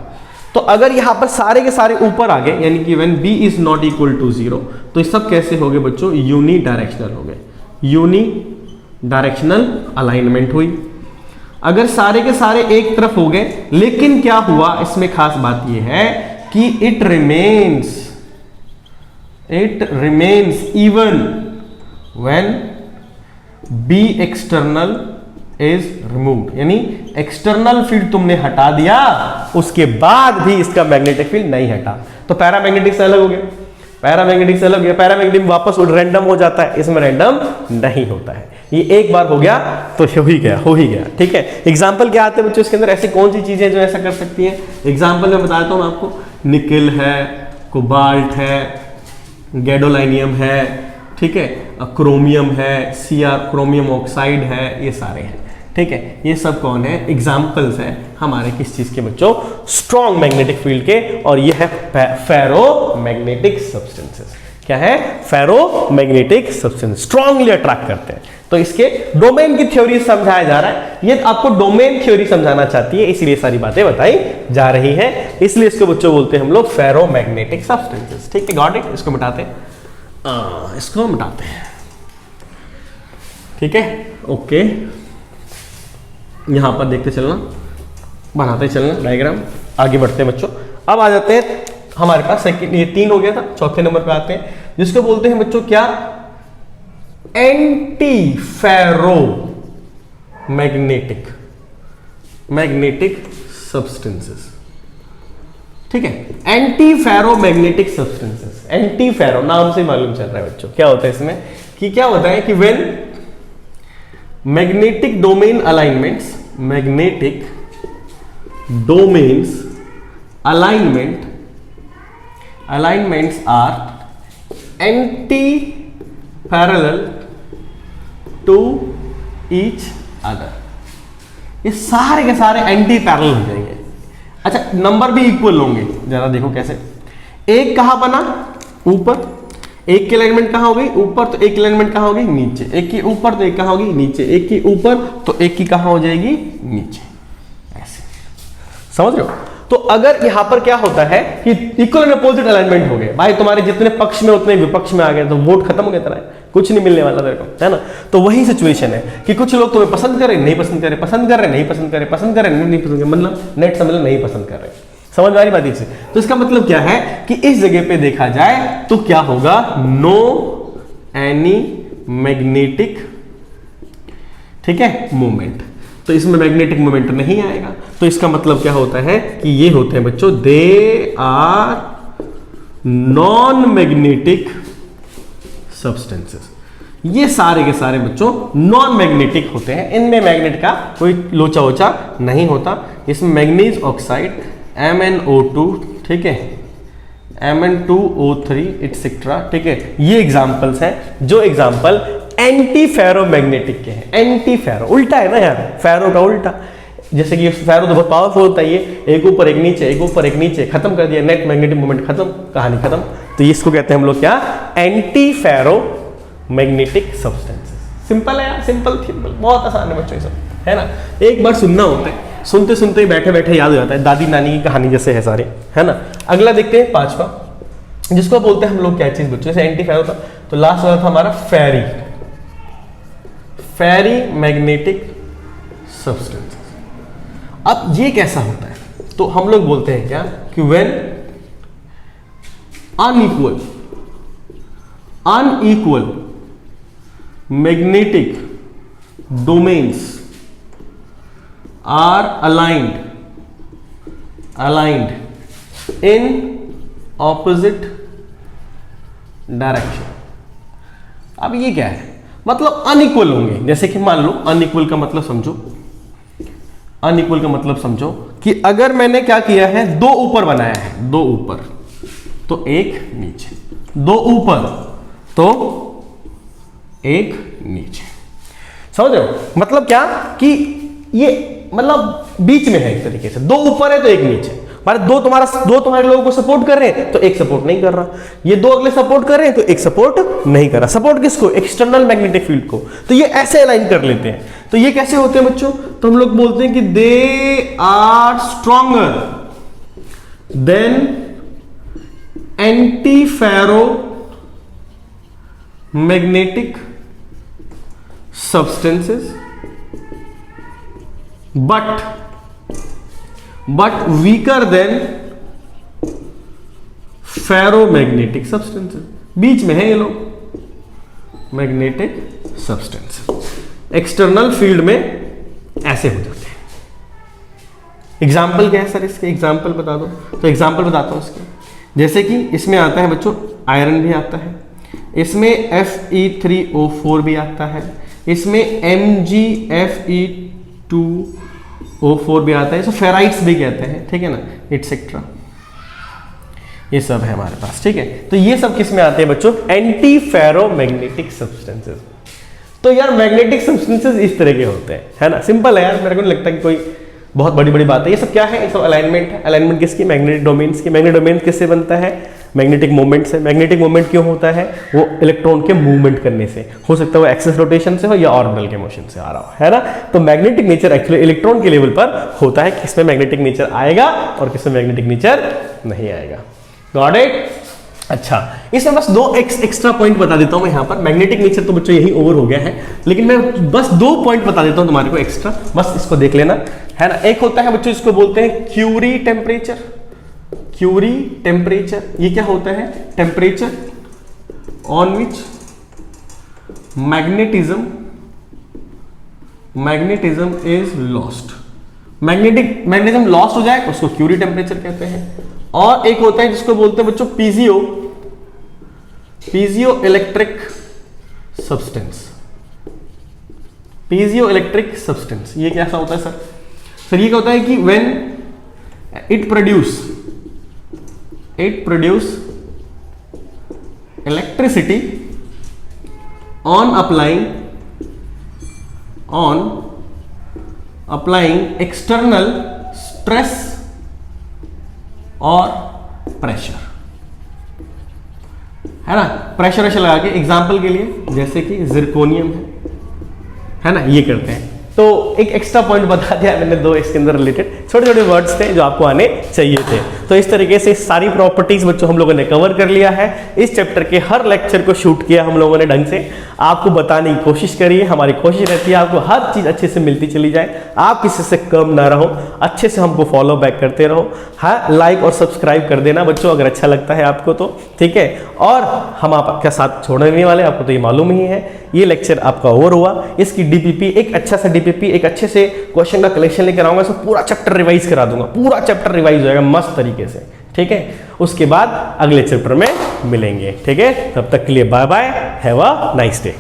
तो अगर यहां पर सारे के सारे ऊपर आ गए, यानी कि when B is not equal to zero, तो ये सब कैसे हो गए बच्चों, यूनी डायरेक्शनल हो गए, यूनी डायरेक्शनल अलाइनमेंट हुई। अगर सारे के सारे एक तरफ हो गए, लेकिन क्या हुआ, इसमें खास बात यह है कि it remains even when B external is removed, यानी एक्सटर्नल फील्ड तुमने हटा दिया, उसके बाद भी इसका मैग्नेटिक फील्ड नहीं हटा, तो पैरामैग्नेटिक से अलग हो गया, पैरामैग्नेटिक से अलग हो गया, पैरामैग्नेटिक वापस रैंडम हो जाता है, इसमें रैंडम नहीं होता है। ये एक बार हो गया तो हो ही गया, ठीक है। एग्जाम्पल क्या आते हैं बच्चों इसके अंदर, ऐसी कौन सी चीजें जो ऐसा कर सकती हैं? एग्जाम्पल मैं बताता हूँ आपको, निकल है, कोबाल्ट है, गैडोलाइनियम है, ठीक है, क्रोमियम है, Cr क्रोमियम ऑक्साइड है, ये सारे हैं, ठीक है। ये सब कौन है? एग्जाम्पल्स है हमारे किस चीज के बच्चों? स्ट्रॉन्ग मैग्नेटिक फील्ड के, और ये है फेरोमैग्नेटिक सब्सटेंसेस। क्या है? फेरोमैग्नेटिक सब्सटेंस स्ट्रांगली अट्रैक्ट करते हैं। तो इसके डोमेन की थ्योरी समझाया जा रहा है, ये आपको डोमेन थ्योरी समझाना चाहती है, इसलिए सारी बातें बताई जा रही है, इसलिए इसको बच्चों बोलते हैं हम लोग फेरोमैग्नेटिक सब्सटेंसेस, ठीक है। Got it? इसको मिटाते हैं, इसको मिटाते हैं, ठीक है, ओके। यहां पर देखते चलना, बनाते चलना डायग्राम, आगे बढ़ते हैं बच्चों। अब आ जाते हैं हमारे पास सेकंड, ये 3 हो गया था, चौथे नंबर पे आते हैं जिसको बोलते हैं बच्चों क्या? एंटी फेरो मैग्नेटिक सब्सटेंसेस, ठीक है। Antiferromagnetic substances, antiferro नाम से मालूम चल रहा है बच्चों क्या होता है इसमें, कि क्या होता है कि when magnetic domain alignments, magnetic domains alignments are anti-parallel to each other, ये सारे के सारे एंटी पैरेलल हो जाएंगे। अच्छा, नंबर भी इक्वल होंगे, जरा देखो कैसे। एक कहां बना? ऊपर, एक की अलाइनमेंट कहां हो गई? ऊपर, तो एक की अलाइनमेंट कहां हो गई? नीचे। एक की ऊपर तो एक कहां होगी? नीचे। एक की ऊपर तो एक की कहां हो जाएगी? नीचे। ऐसे समझ रहे हो? तो अगर यहां पर क्या होता है कि इक्वल एंड अपोजिट अलाइनमेंट हो गए, भाई तुम्हारे जितने पक्ष में उतने विपक्ष में आ गए, तो वोट खत्म हो गया तेरा, कुछ नहीं मिलने वाला तेरे को, है ना। तो वही सिचुएशन है कि कुछ लोग तुम्हें पसंद कर रहे, नहीं पसंद कर रहे, पसंद कर रहे, नहीं पसंद कर रहे, पसंद कर रहे, नहीं पसंद कर रहे, मतलब नेट समझ लो नहीं पसंद कर रहे। समझ में आ रही बात इससे? तो इसका मतलब क्या है कि इस जगह पे देखा जाए तो क्या होगा? नो एनी मैग्नेटिक, ठीक है, मूवमेंट। तो इसमें मैग्नेटिक मोमेंट नहीं आएगा, तो इसका मतलब क्या होता है कि ये होते हैं बच्चों, they are non magnetic substances. ये सारे के सारे बच्चों नॉन मैग्नेटिक होते हैं, इनमें मैग्नेट का कोई लोचा वोचा नहीं होता। इसमें मैग्नीज ऑक्साइड MnO2, ठीक है, Mn2O3 एटसेट्रा, ठीक है, ये एग्जांपल्स हैं जो एग्जांपल एंटी फेरोमैग्नेटिक के हैं। एंटी फेरो उल्टा है ना यार, फेरो का उल्टा। जैसे कि फेरो तो बहुत पावरफुल होता है, ये एक ऊपर एक नीचे, एक ऊपर एक नीचे, खत्म कर दिया, नेट मैग्नेटिक मोमेंट खत्म, कहानी खत्म। तो इसको कहते हैं हम लोग क्या? Antiferromagnetic substances. Simple है यार, सिंपल बहुत आसान है बच्चों, ये सब है ना। एक बार सुनना होता है, सुनते सुनते ही बैठे बैठे याद हो जाता है, दादी नानी की कहानी जैसे है सारे, है ना। अगला देखते हैं 5वां, जिसको बोलते हैं हम लोग क्या चीज बच्चों? जैसे एंटी फेरो था, तो लास्ट वाला था हमारा फेरी मैग्नेटिक सब्सटेंसेस। अब ये कैसा होता है? तो हम लोग बोलते हैं क्या कि when unequal magnetic domains are aligned in opposite direction। अब ये क्या है? मतलब अनइक्वल होंगे। जैसे कि मान लो अनइक्वल का मतलब समझो, अनइक्वल का मतलब समझो कि अगर मैंने क्या किया है, 2 ऊपर बनाया है, 2 ऊपर तो एक नीचे, 2 ऊपर तो एक नीचे। समझ रहे हो? मतलब क्या कि ये मतलब बीच में है एक तरीके से, 2 ऊपर है तो एक नीचे। दो तुम्हारे लोगों को सपोर्ट कर रहे हैं तो एक सपोर्ट नहीं कर रहा, ये 2 अगले सपोर्ट कर रहे हैं तो एक सपोर्ट नहीं कर रहा। सपोर्ट किसको? एक्सटर्नल मैग्नेटिक फील्ड को। तो ये ऐसे अलाइन कर लेते हैं। तो ये कैसे होते हैं बच्चों? तो हम लोग बोलते हैं कि they are stronger than antiferromagnetic substances but weaker than ferromagnetic substances। बीच में है ये लोग, मैग्नेटिक सब्सटेंस एक्सटर्नल फील्ड में ऐसे हो जाते हैं। एग्जाम्पल क्या है सर इसके, एग्जाम्पल बता दो। तो एग्जाम्पल बताता हूँ इसके, जैसे कि इसमें आता है बच्चों आयरन भी आता है, इसमें Fe3O4 भी आता है, इसमें MgFe2O4 भी आता है, इसे फेराइट्स भी कहते हैं, ठीक है ना, एटसेट्रा, ये सब है हमारे पास, ठीक है। तो ये सब किस में आते हैं बच्चों, एंटी फेरोमैग्नेटिक सब्सटेंसेस। तो यार मैग्नेटिक सब्सटेंसेस इस तरह के होते हैं, है ना, सिंपल है यार, मेरे को नहीं लगता कि कोई बहुत बड़ी बड़ी बात है। ये सब क्या है, ये सब अलाइनमेंट है। अलाइनमेंट किसकी, मैग्नेटिक डोमेन्स की। मैग्नेटिक डोमेन किससे बनता है, मैग्नेटिक मोमेंट से। मैग्नेटिक मोमेंट क्यों होता है, वो इलेक्ट्रॉन के मूवमेंट करने से, हो सकता है वो एक्सिस रोटेशन से हो या ऑर्बिटल के मोशन से आ रहा हो, है ना। तो मैग्नेटिक नेचर एक्चुअली इलेक्ट्रॉन के लेवल पर होता है, किसमें मैग्नेटिक नेचर आएगा और किसमें मैग्नेटिक नेचर नहीं आएगा। Got it. अच्छा, इसमें बस दो एक्स्ट्रा पॉइंट बता देता हूं मैं यहाँ पर। मैग्नेटिक नेचर तो बच्चों यही ओवर हो गया है, लेकिन मैं बस 2 पॉइंट बता देता हूं तुम्हारे को एक्स्ट्रा, बस इसको देख लेना, है ना। एक होता है बच्चों, इसको बोलते हैं क्यूरी टेम्परेचर। क्यूरी टेम्परेचर, ये क्या होता है, temperature on which magnetism is lost. Magnetism lost हो जाए उसको क्यूरी टेम्परेचर कहते हैं। और एक होता है जिसको बोलते हैं बच्चों piezo electric substance. Piezo electric substance ये कैसा होता है सर? सर ये क्या होता है कि when it produce electricity on applying external stress और प्रेशर, है ना। प्रेशर लगा के, एग्जाम्पल के लिए जैसे कि जिरकोनियम है ना, ये करते हैं। तो एक एक्स्ट्रा पॉइंट बता दिया मैंने, 2 इसके अंदर रिलेटेड छोटे छोटे वर्ड्स थे जो आपको आने चाहिए थे। तो इस तरीके से सारी प्रॉपर्टीज बच्चों हम लोगों ने कवर कर लिया है। इस चैप्टर के हर लेक्चर को शूट किया हम लोगों ने ढंग से, आपको बताने की कोशिश करिए। हमारी कोशिश रहती है आपको हर चीज अच्छे से मिलती चली जाए, आप किसी से कम ना रहो, अच्छे से हमको फॉलो बैक करते रहो। हाँ, लाइक और सब्सक्राइब कर देना बच्चों अगर अच्छा लगता है आपको तो, ठीक है। और हम आपका साथ छोड़ने वाले, आपको तो ये मालूम ही है। ये लेक्चर आपका ओवर हुआ, इसकी डीपीपी, एक अच्छा सा डीपीपी, एक अच्छे से क्वेश्चन का कलेक्शन लेकर आऊंगा, इसको पूरा चैप्टर रिवाइज करा दूंगा, पूरा चैप्टर रिवाइज हो जाएगा मस्त तरीके से, ठीक है। उसके बाद अगले चैप्टर में मिलेंगे, ठीक है। तब तक के लिए bye bye, have a nice day.